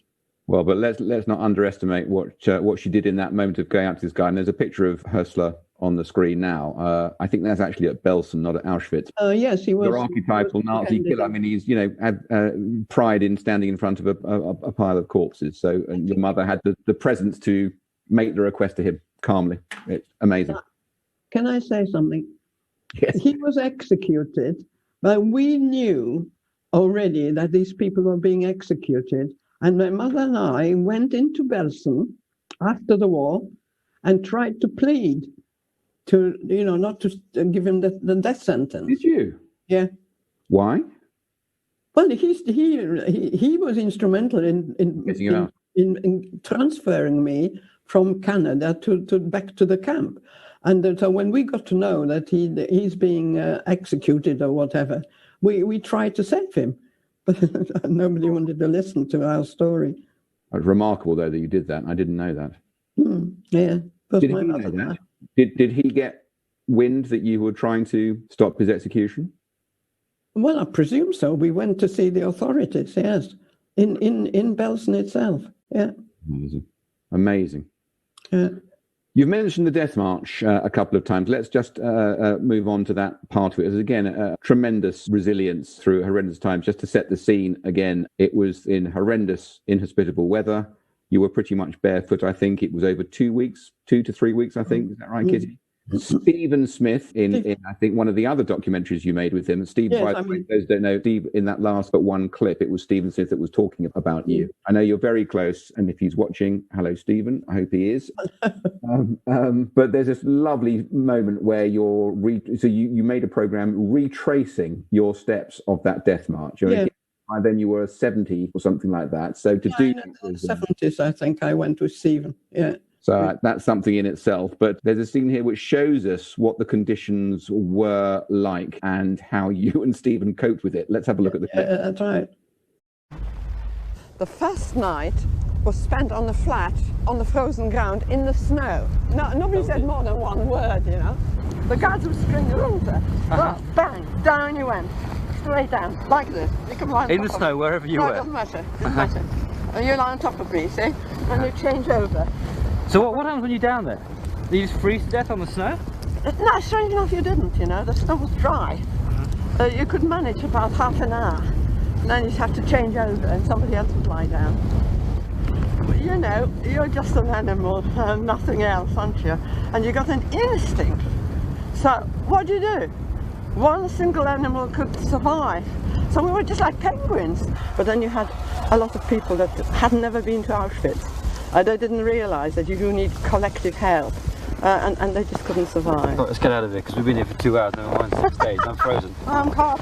Well, but let's not underestimate what she did in that moment of going out to this guy. And there's a picture of Hössler on the screen now. I think that's actually at Belsen, not at Auschwitz. Yes, he was. Your archetypal Nazi killer. I mean, he's had pride in standing in front of a pile of corpses. So, and your mother had the presence to make the request to him calmly. It's amazing. Can I say something? Yes. He was executed, but we knew already that these people were being executed. And my mother and I went into Belsen after the war and tried to plead to, not to give him the death sentence. Did you? Yeah. Why? Well, he was instrumental in transferring me from Canada to back to the camp. And so when we got to know that he's being executed or whatever, we tried to save him. But nobody wanted to listen to our story. It's remarkable, though, that you did that. I didn't know that. Yeah. Did he know that? Did he get wind that you were trying to stop his execution? Well, I presume so. We went to see the authorities, yes, in Belsen itself. Yeah. Amazing. Yeah. You've mentioned the Death March a couple of times. Let's just move on to that part of it. There's, again, a tremendous resilience through horrendous times. Just to set the scene again, it was in horrendous, inhospitable weather. You were pretty much barefoot, I think. It was over 2 to 3 weeks, I think. Is that right, Kitty? Stephen Smith, in I think one of the other documentaries you made with him. Steve, by the way, those who don't know, Steve, in that last but one clip, it was Stephen Smith that was talking about you. I know you're very close, and if he's watching, hello, Stephen. I hope he is. But there's this lovely moment where you made a program retracing your steps of that death march. By then you were 70 or something like that. So to do in the 70s, I think I went with Stephen. Yeah. So that's something in itself. But there's a scene here which shows us what the conditions were like and how you and Stephen coped with it. Let's have a look at the clip. That's right. The first night was spent on the flat, on the frozen ground, in the snow. No, nobody said more than one word, you know. The guards would string the router. Well, bang, down you went. Straight down, like this. You can lie on In the top snow, of wherever you no, were? it doesn't matter, doesn't matter. And you lie on top of me, see? And you change over. So what happens when you're down there? Do you just freeze to death on the snow? No, strange enough you didn't, you know. The snow was dry. You could manage about half an hour. And then you'd have to change over and somebody else would lie down. But you know, you're just an animal and nothing else, aren't you? And you got an instinct. So what do you do? One single animal could survive. So we were just like penguins. But then you had a lot of people that had never been to Auschwitz. They didn't realise that you do need collective help. And they just couldn't survive. Right, let's get out of here because we've been here for 2 hours, never mind 6 days. I'm frozen. I'm hot.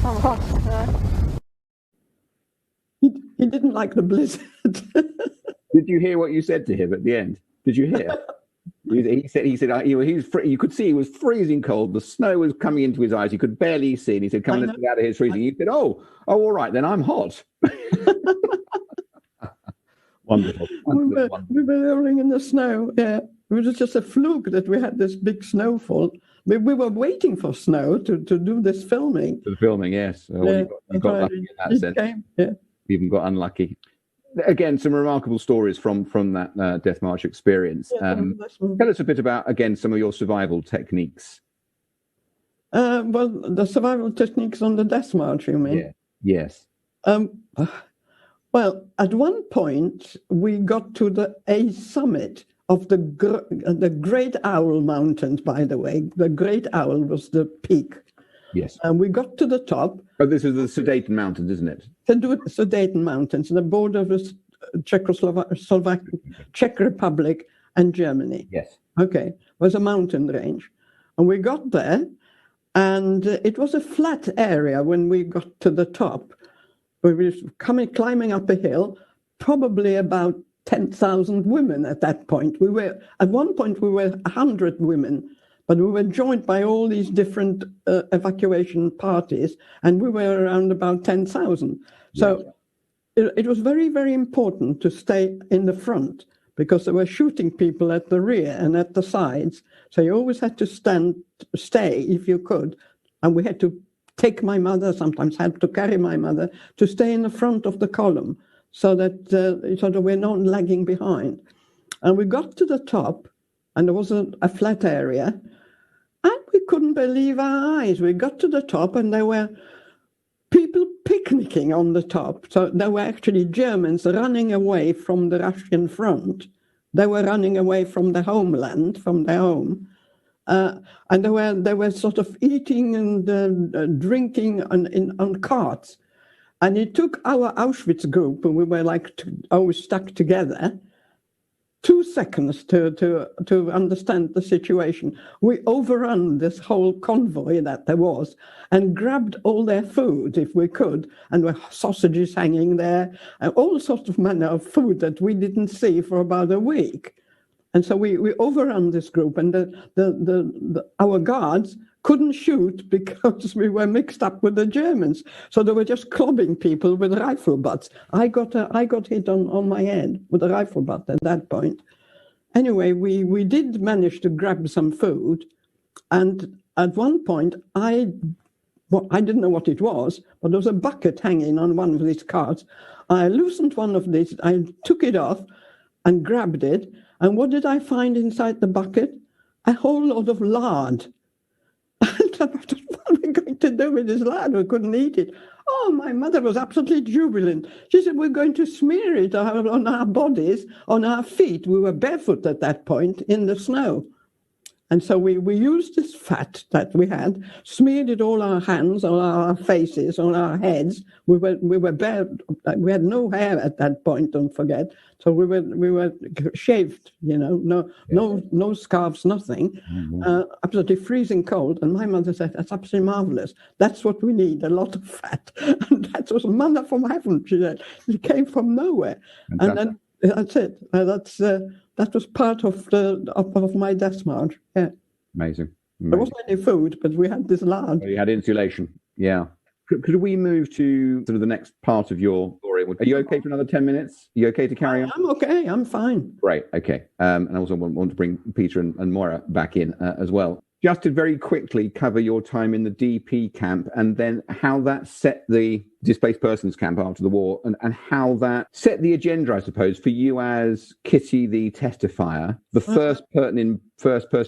I'm hot. He didn't like the blizzard. Did you hear what you said to him at the end? Did you hear? He said he was you could see he was freezing cold. The snow was coming into his eyes. You could barely see. And he said, "Come, let's get out of here, it's freezing." He said, "Oh, all right, then I'm hot." Wonderful. We were rolling in the snow. Yeah, it was just a fluke that we had this big snowfall. We were waiting for snow to do this filming. For the filming, yes. You got lucky in that sense. Came, yeah. You even got unlucky. Again, some remarkable stories from that Death March experience. Tell us a bit about, again, some of your survival techniques. Well, the survival techniques on the Death March, you mean? Yeah. Yes. Well, at one point, we got to a summit of the Great Owl Mountains, by the way. The Great Owl was the peak. Yes. And we got to the top. Oh, this is the Sudeten Mountains, isn't it? The Sudeten Mountains, the border of the Czech Republic and Germany. Yes. Okay. It was a mountain range. And we got there, and it was a flat area when we got to the top. We were climbing up a hill, probably about 10,000 women at that point. At one point, we were 100 women, but we were joined by all these different evacuation parties, and we were around about 10,000. So it was very, very important to stay in the front because they were shooting people at the rear and at the sides. So you always had to stay if you could, and we had to take my mother, sometimes had to carry my mother, to stay in the front of the column so that we're not lagging behind. And we got to the top, and there was a flat area, and we couldn't believe our eyes. We got to the top, and there were people picnicking on the top. So there were actually Germans running away from the Russian front. They were running away from their homeland, from their home. And they were sort of eating and drinking on carts. And it took our Auschwitz group, and we were always stuck together, 2 seconds to understand the situation. We overrun this whole convoy that there was and grabbed all their food if we could, and there were sausages hanging there, and all sorts of manner of food that we didn't see for about a week. And so we overrun this group, and our guards couldn't shoot because we were mixed up with the Germans. So they were just clubbing people with rifle butts. I got hit on my head with a rifle butt at that point. Anyway, we did manage to grab some food, and at one point I didn't know what it was, but there was a bucket hanging on one of these carts. I loosened one of these, I took it off and grabbed it. And what did I find inside the bucket? A whole lot of lard. And I thought, what are we going to do with this lard? We couldn't eat it. Oh, my mother was absolutely jubilant. She said, we're going to smear it on our bodies, on our feet. We were barefoot at that point in the snow. And so we used this fat that we had, smeared it all our hands, on our faces, on our heads. We were bare. We had no hair at that point, don't forget. So we were shaved, no scarves, nothing. Mm-hmm. Absolutely freezing cold. And my mother said, "That's absolutely marvelous. That's what we need, a lot of fat." And that was manna from heaven, she said. It came from nowhere. Fantastic. And then That's it. That was part of my death march. Yeah. Amazing. There wasn't any food, but we had this large. Oh, you had insulation. Yeah. Could we move to sort of the next part of your story? Are you okay for another 10 minutes? Are you okay to carry on? I'm okay. I'm fine. Great. Okay. And I also want to bring Peter and Moira back in as well. Just to very quickly cover your time in the DP camp and then how that set the displaced persons camp after the war and how that set the agenda, I suppose, for you as Kitty, the testifier, the first person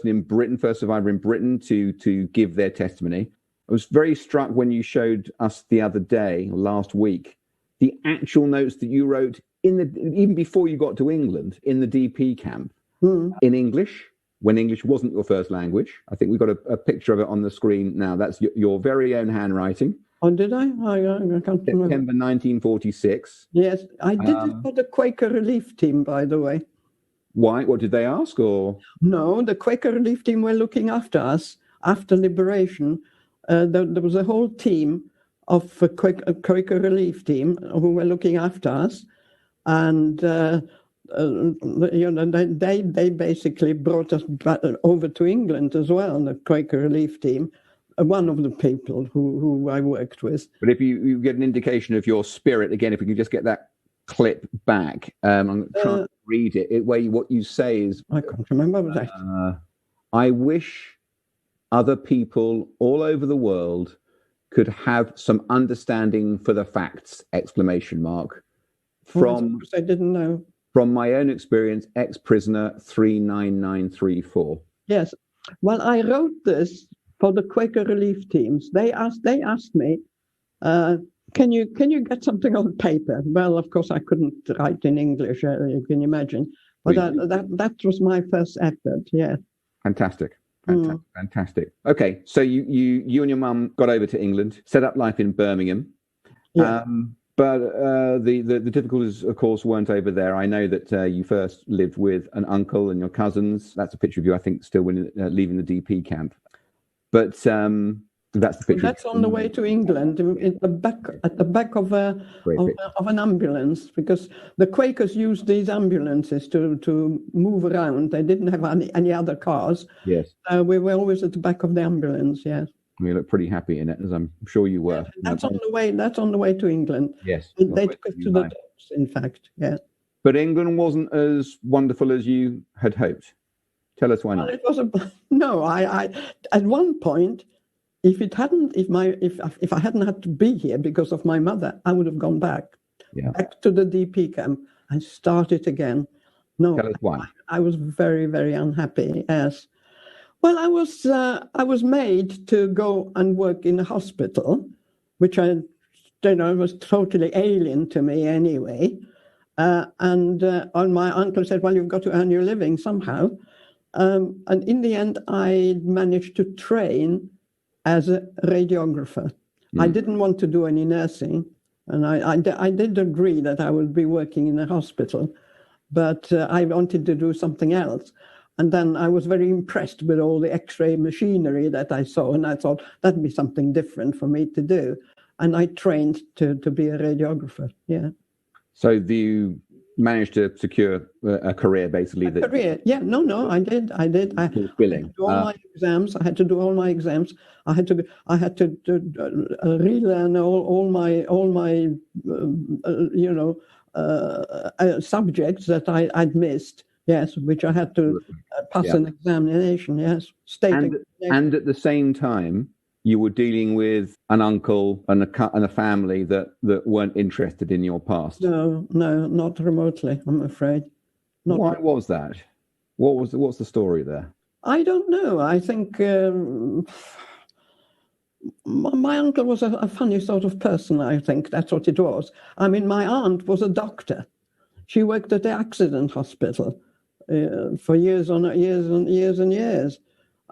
in Britain, first survivor in Britain to give their testimony. I was very struck when you showed us the other day, last week, the actual notes that you wrote even before you got to England in the DP camp in English, when English wasn't your first language. I think we've got a picture of it on the screen now. That's your very own handwriting. Oh, did I? I can't remember. September 1946. Yes, I did it for the Quaker Relief Team, by the way. Why? What did they ask? Or no, the Quaker Relief Team were looking after us after liberation. There was a whole team of a Quaker Relief Team who were looking after us, and they basically brought us over to England as well. The Quaker Relief Team, one of the people who I worked with. But if you get an indication of your spirit again, if we can just get that clip back, I'm trying to read it. What you say is, I can't remember what that. I wish other people all over the world could have some understanding for the facts, ! I didn't know. From my own experience, ex-prisoner 39934. Yes. Well, I wrote this for the Quaker Relief Teams. They asked me, can you get something on paper? Well, of course, I couldn't write in English, you can imagine. But that was my first effort, yeah. Fantastic. Okay, so you and your mum got over to England, set up life in Birmingham. Yeah. But the difficulties, of course, weren't over there. I know that you first lived with an uncle and your cousins. That's a picture of you, I think, still when leaving the DP camp. But that's the picture. That's on the way to England, at the back of an ambulance, because the Quakers used these ambulances to move around. They didn't have any other cars. Yes. We were always at the back of the ambulance. Yes. You look pretty happy in it, as I'm sure you were. That's on the way. That's on the way to England. Yes. They took us to the docks, in fact. Yeah. But England wasn't as wonderful as you had hoped. Tell us why not. Well, it no. I at one point, if I hadn't had to be here because of my mother, I would have gone back to the DP camp and started again. No. Tell us why. I was very, very unhappy. Yes. Well, I was made to go and work in a hospital, which was totally alien to me anyway. And my uncle said, well, you've got to earn your living somehow. And in the end, I managed to train as a radiographer. I didn't want to do any nursing. And I did agree that I would be working in a hospital, but I wanted to do something else. And then I was very impressed with all the X-ray machinery that I saw, and I thought that'd be something different for me to do. And I trained to be a radiographer, yeah. So you managed to secure a career, basically? I did. I had to do all my exams. I had to do all my exams. I had to relearn all my subjects that I'd missed. Yes, which I had to pass an examination, yes. And at the same time, you were dealing with an uncle and a family that weren't interested in your past. No, not remotely, I'm afraid. Why was that? What's the story there? I don't know. I think my uncle was a funny sort of person, I think. That's what it was. I mean, my aunt was a doctor. She worked at the accident hospital for years and years.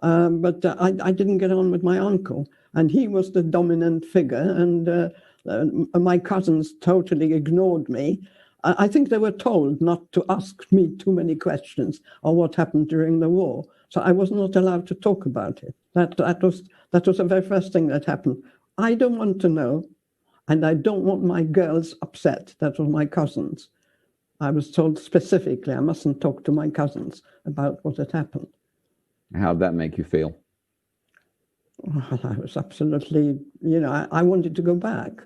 But I didn't get on with my uncle, and he was the dominant figure, and my cousins totally ignored me. I think they were told not to ask me too many questions on what happened during the war, so I was not allowed to talk about it. That was the very first thing that happened. I don't want to know, and I don't want my girls upset. That was my cousins. I was told specifically I mustn't talk to my cousins about what had happened. How did that make you feel? Well, I was absolutely, I wanted to go back.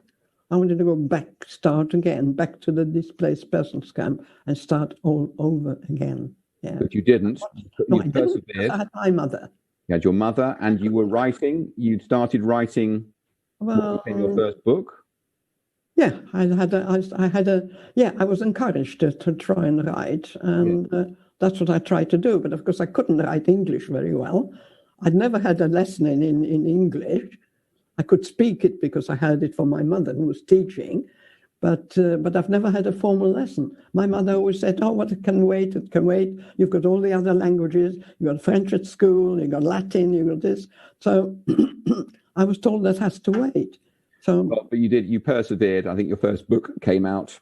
I wanted to go back, start again, back to the displaced persons camp and start all over again. Yeah. But you didn't. No, You I didn't. persevered. I had my mother. You had your mother, and you were writing. You'd started writing in your first book. Yeah, I was encouraged to try and write, and that's what I tried to do. But of course, I couldn't write English very well. I'd never had a lesson in English. I could speak it because I heard it from my mother who was teaching, but I've never had a formal lesson. My mother always said, "Oh, well, it can wait. It can wait. You've got all the other languages. You've got French at school. You've got Latin. You've got this." So I was told that has to wait. So, but you persevered. I think your first book came out,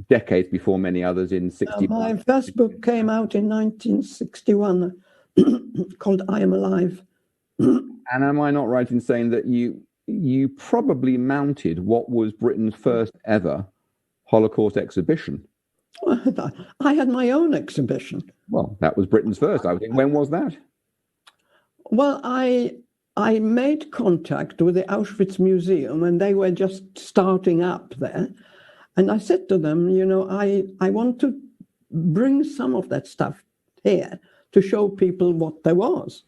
decades before many others in 61. My first book came out in 1961 called I Am Alive. And am I not right in saying that you probably mounted what was Britain's first ever Holocaust exhibition? I had my own exhibition. Well, that was Britain's first, I think. When was that? Well, I made contact with the Auschwitz Museum, and they were just starting up there. And I said to them, I want to bring some of that stuff here to show people what there was.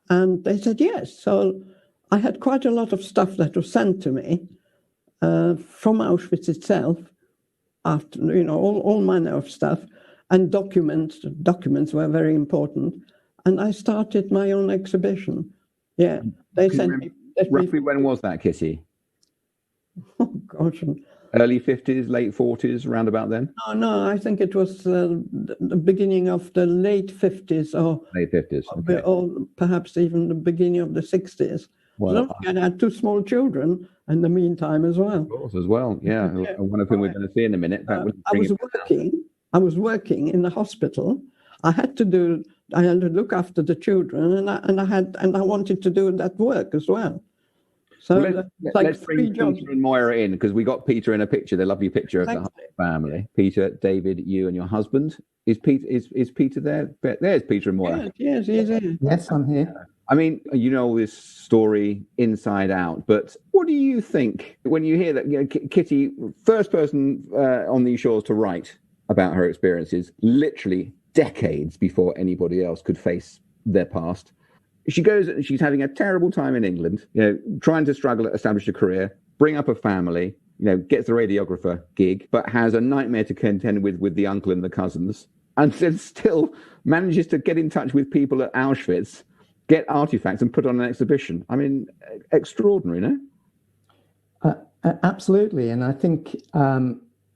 And they said yes. So I had quite a lot of stuff that was sent to me from Auschwitz itself, after, all manner of stuff, and documents. Documents were very important. And I started my own exhibition. Yeah, they sent me. Roughly when was that, Kitty? Oh, gosh. Early 50s, late 40s, around about then? No, I think it was the beginning of the late 50s or late 50s, okay. Or perhaps even the beginning of the 60s. Well, I had two small children in the meantime as well. Of course, as well, yeah. One of whom we're going to see in a minute. I was working in the hospital. I had to look after the children, and I wanted to do that work as well. So let's bring Peter and Moira in, because we got Peter in a picture, the lovely picture of the family. Peter, David, you and your husband. Is Peter there? There's Peter and Moira. Yes, he's here. Yes, I'm here. You know this story inside out, but what do you think when you hear that Kitty, first person on these shores to write about her experiences, literally decades before anybody else could face their past? She goes and she's having a terrible time in England, trying to struggle to establish a career, bring up a family, gets the radiographer gig, but has a nightmare to contend with the uncle and the cousins, and then still manages to get in touch with people at Auschwitz, get artifacts and put on an exhibition. Extraordinary, no? Absolutely. And I think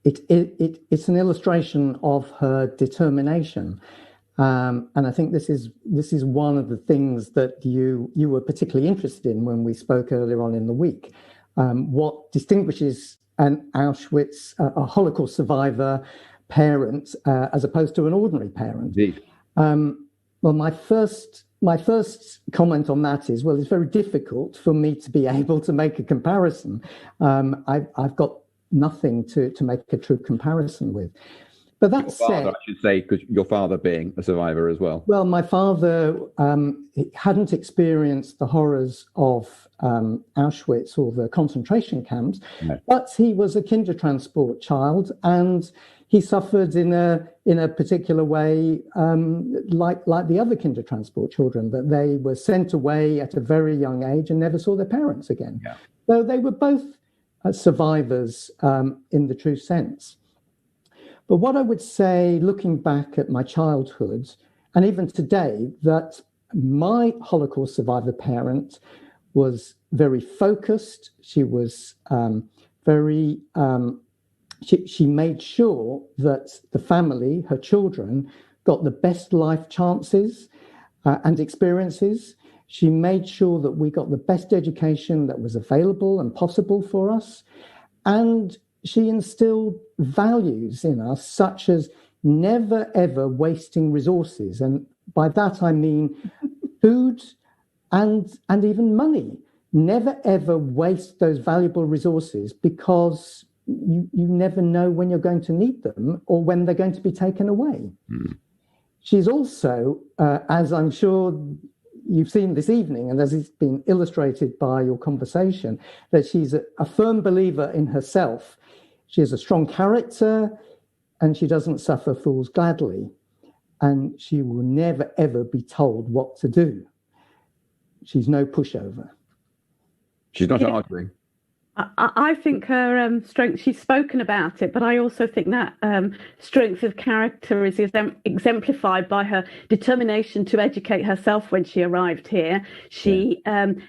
it's an illustration of her determination. And I think this is one of the things that you were particularly interested in when we spoke earlier on in the week. What distinguishes an Auschwitz, a Holocaust survivor parent, as opposed to an ordinary parent? Indeed. Well, my first comment on that is, well, it's very difficult for me to be able to make a comparison. I've got nothing to make a true comparison with. But that said, I should say, because your father being a survivor as well. Well, my father hadn't experienced the horrors of Auschwitz or the concentration camps, but he was a Kindertransport child, and he suffered in a particular way, like the other Kindertransport children, that they were sent away at a very young age and never saw their parents again. Yeah. So they were both survivors in the true sense. But what I would say, looking back at my childhood, and even today, that my Holocaust survivor parent was very focused. She was she made sure that the family, her children, got the best life chances and experiences. She made sure that we got the best education that was available and possible for us. And she instilled values in us, such as never, ever wasting resources. And by that, I mean food and even money. Never, ever waste those valuable resources, because you never know when you're going to need them or when they're going to be taken away. She's also, as I'm sure you've seen this evening, and as it's been illustrated by your conversation, that she's a firm believer in herself. She has a strong character, and she doesn't suffer fools gladly. And she will never, ever be told what to do. She's no pushover. She's not arguing. I think her strength, she's spoken about it, but I also think that strength of character is exemplified by her determination to educate herself when she arrived here. She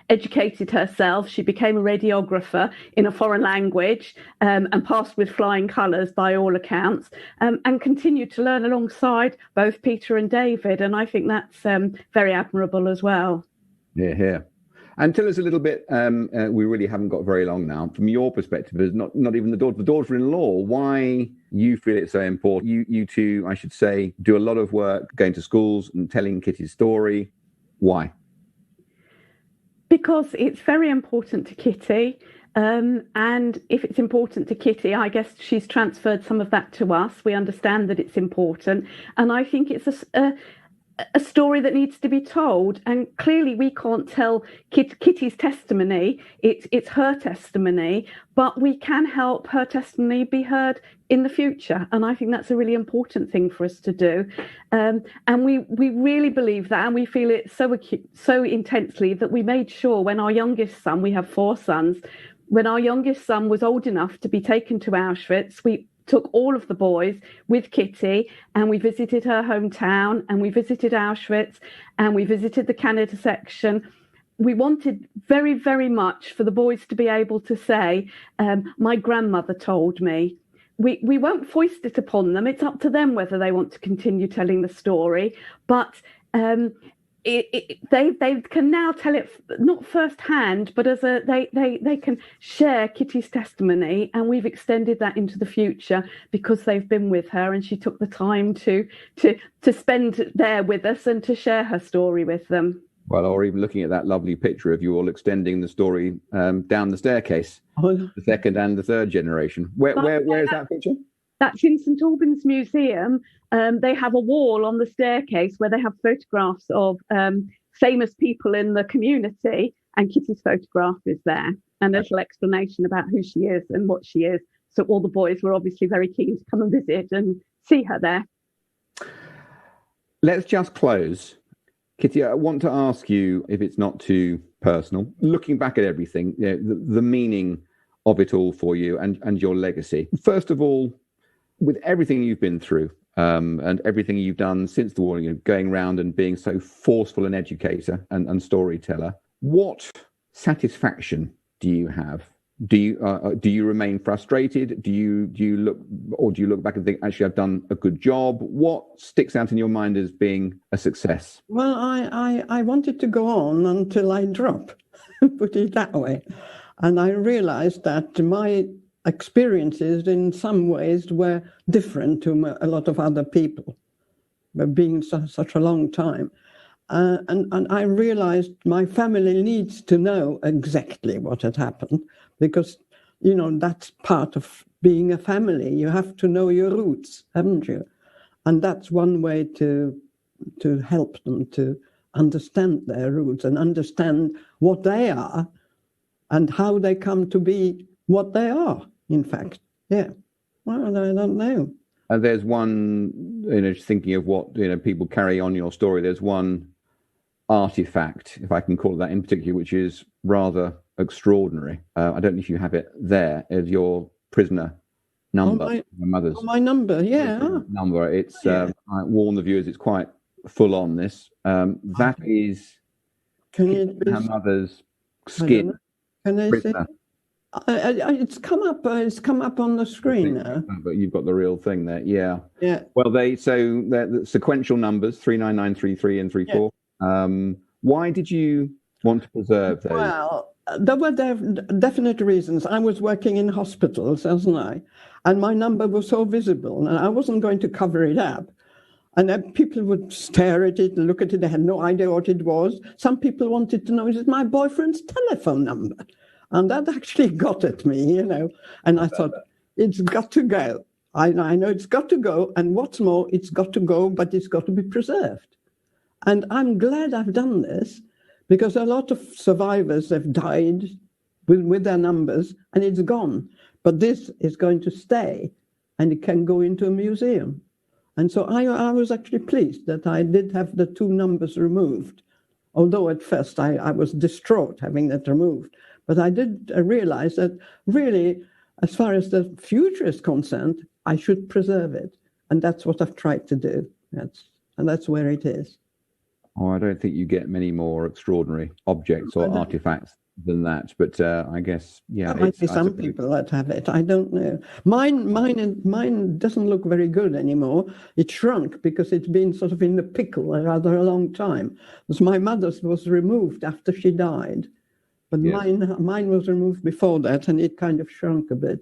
educated herself. She became a radiographer in a foreign language and passed with flying colours by all accounts, and continued to learn alongside both Peter and David. And I think that's very admirable as well. Yeah. And tell us a little bit, we really haven't got very long now, from your perspective, as not even the daughter-in-law, why you feel it's so important. You two, I should say, do a lot of work going to schools and telling Kitty's story. Why? Because it's very important to Kitty. And if it's important to Kitty, I guess she's transferred some of that to us. We understand that it's important. And I think it's a story that needs to be told, and clearly we can't tell Kitty's testimony. It's her testimony, but we can help her testimony be heard in the future, and I think that's a really important thing for us to do. And we really believe that, and we feel it so intensely that we made sure when our youngest son, we have 4 sons, when our youngest son was old enough to be taken to Auschwitz, we took all of the boys with Kitty, and we visited her hometown, and we visited Auschwitz, and we visited the Canada section. We wanted very, very much for the boys to be able to say, my grandmother told me. We won't foist it upon them. It's up to them whether they want to continue telling the story, but they can now tell it not firsthand, but as they can share Kitty's testimony, and we've extended that into the future because they've been with her, and she took the time to spend there with us and to share her story with them. Well, or even looking at that lovely picture of you all extending the story down the staircase, the second and the third generation. Where is that picture? That's in St Albans Museum. They have a wall on the staircase where they have photographs of famous people in the community, and Kitty's photograph is there. And there's an explanation about who she is and what she is. So all the boys were obviously very keen to come and visit and see her there. Let's just close. Kitty, I want to ask you, if it's not too personal, looking back at everything, the meaning of it all for you and your legacy. First of all, with everything you've been through and everything you've done since the war, going around and being so forceful an educator and storyteller, what satisfaction do you have? Do you remain frustrated? Do you look back and think, actually, I've done a good job? What sticks out in your mind as being a success? Well, I wanted to go on until I drop, put it that way. And I realized that my experiences in some ways were different to a lot of other people, being such a long time. And I realized my family needs to know exactly what had happened, because, that's part of being a family. You have to know your roots, haven't you? And that's one way to help them to understand their roots and understand what they are and how they come to be what they are, in fact. Yeah. Well, I don't know. There's one, just thinking of what, people carry on your story, there's one artifact, if I can call it that in particular, which is rather extraordinary. I don't know if you have it there, as your prisoner number. My mother's. My number, yeah. Number. It's, I warn the viewers, it's quite full on, this. That is her mother's skin. Can I say? It's come up on the screen now. But you've got the real thing there, yeah. Yeah. Well, the sequential numbers 39933 and 34. Yeah. Why did you want to preserve those? Well, there were definite reasons. I was working in hospitals, wasn't I? And my number was so visible, and I wasn't going to cover it up. And then people would stare at it and look at it. They had no idea what it was. Some people wanted to know, is it my boyfriend's telephone number? And that actually got at me, And I thought, it's got to go. I know it's got to go, and what's more, it's got to go, but it's got to be preserved. And I'm glad I've done this, because a lot of survivors have died with their numbers, and it's gone. But this is going to stay, and it can go into a museum. And so I was actually pleased that I did have the 2 numbers removed, although at first I was distraught having that removed. But I did realize that really, as far as the future is concerned, I should preserve it. And that's what I've tried to do. That's where it is. Oh, I don't think you get many more extraordinary objects or artifacts than that. But I guess, yeah. There might be some people that have it. I don't know. Mine doesn't look very good anymore. It shrunk because it's been sort of in the pickle rather a long time. Because my mother's was removed after she died. But mine was removed before that, and it kind of shrunk a bit.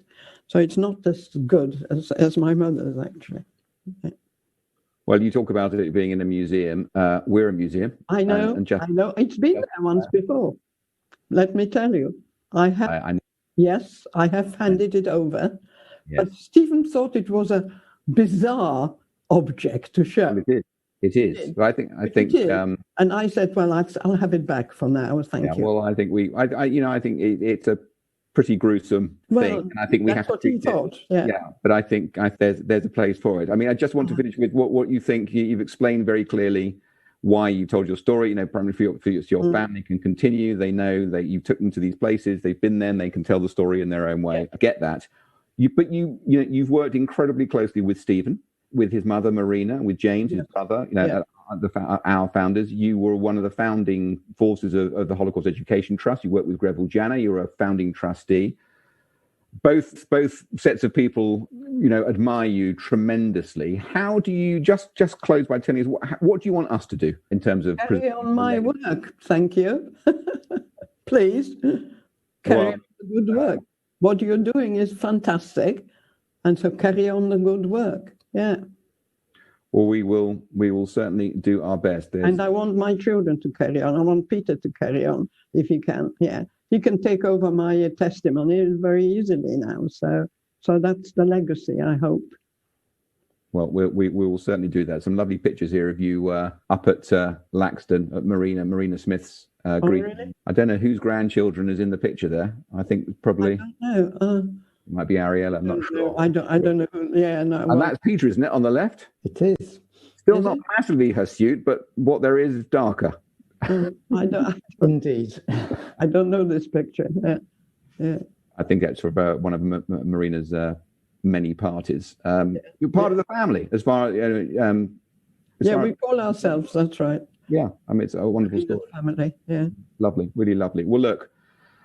So it's not as good as my mother's, actually. Okay. Well, you talk about it being in a museum. We're a museum. I know. I know. It's been there once before. Let me tell you. Yes, I have handed it over. Yes. But Stephen thought it was a bizarre object to show. It is. But I think. And I said, well, I'll have it back for now. Thank you. Well, I think I think it's a pretty gruesome thing, and I think we have to treat it. Yeah, but I think there's a place for it. I mean, I just want to finish with what you think. You've explained very clearly why you told your story. You know, primarily for your family can continue. They know that you took them to these places. They've been there, and they can tell the story in their own way. I get that. You've worked incredibly closely with Stephen, with his mother Marina, with James, his brother. You know, our founders. You were one of the founding forces of the Holocaust Education Trust. You worked with Greville Janner. You're a founding trustee. Both sets of people, you know, admire you tremendously. How do you just close by telling us what do you want us to do in terms of carry on my work? Thank you. Please carry on the good work. What you're doing is fantastic, and so carry on the good work. Yeah. Well, we will certainly do our best. And I want my children to carry on. I want Peter to carry on if he can. Yeah, he can take over my testimony very easily now. So that's the legacy, I hope. Well, we will certainly do that. Some lovely pictures here of you up at Laxton at Marina Smith's green. Really? I don't know whose grandchildren is in the picture there. I think probably. I don't know. It might be Ariella, I'm not sure. I don't know. Yeah, no. And that's Peter, isn't it, on the left? It is. Still not massively hirsute, but what there is darker. I don't. Indeed. I don't know this picture. Yeah. I think that's for one of Marina's many parties. You're part of the family, as far as. We call ourselves. That's right. Yeah, I mean, it's a wonderful story. Family. Yeah. Lovely, really lovely. Well, look.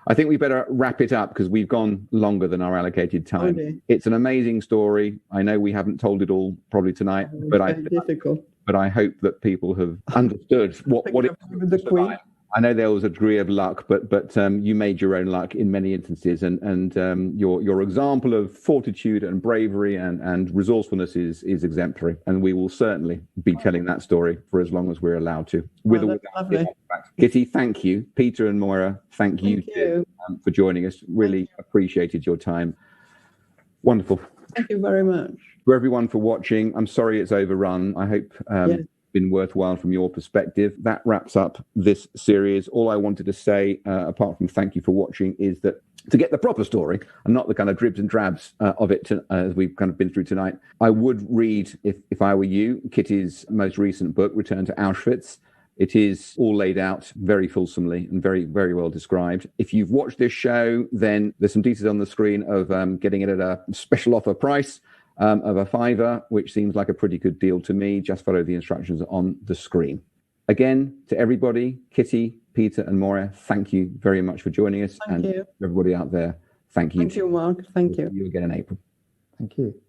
I think we better wrap it up because we've gone longer than our allocated time. Okay. It's an amazing story. I know we haven't told it all probably tonight, but I hope that people have understood what it was the Queen. I know there was a degree of luck, but you made your own luck in many instances, and your example of fortitude and bravery and resourcefulness is exemplary, and we will certainly be telling that story for as long as we're allowed to. Kitty, thank you. Peter and Moira, thank you for joining us. Really appreciated your time. Wonderful. Thank you very much. For everyone for watching, I'm sorry it's overrun. I hope been worthwhile from your perspective. That wraps up this series. All I wanted to say, apart from thank you for watching, is that to get the proper story and not the kind of dribs and drabs of it as we've kind of been through tonight, I would read, if I were you, Kitty's most recent book, Return to Auschwitz. It is all laid out very fulsomely and very, very well described. If you've watched this show, then there's some details on the screen of getting it at a special offer price of a £5, which seems like a pretty good deal to me. Just follow the instructions on the screen. Again, to everybody, Kitty, Peter and Moira, thank you very much for joining us. Thank you. Everybody out there, thank you. Thank you, Mark. Thank you. See you again in April. Thank you.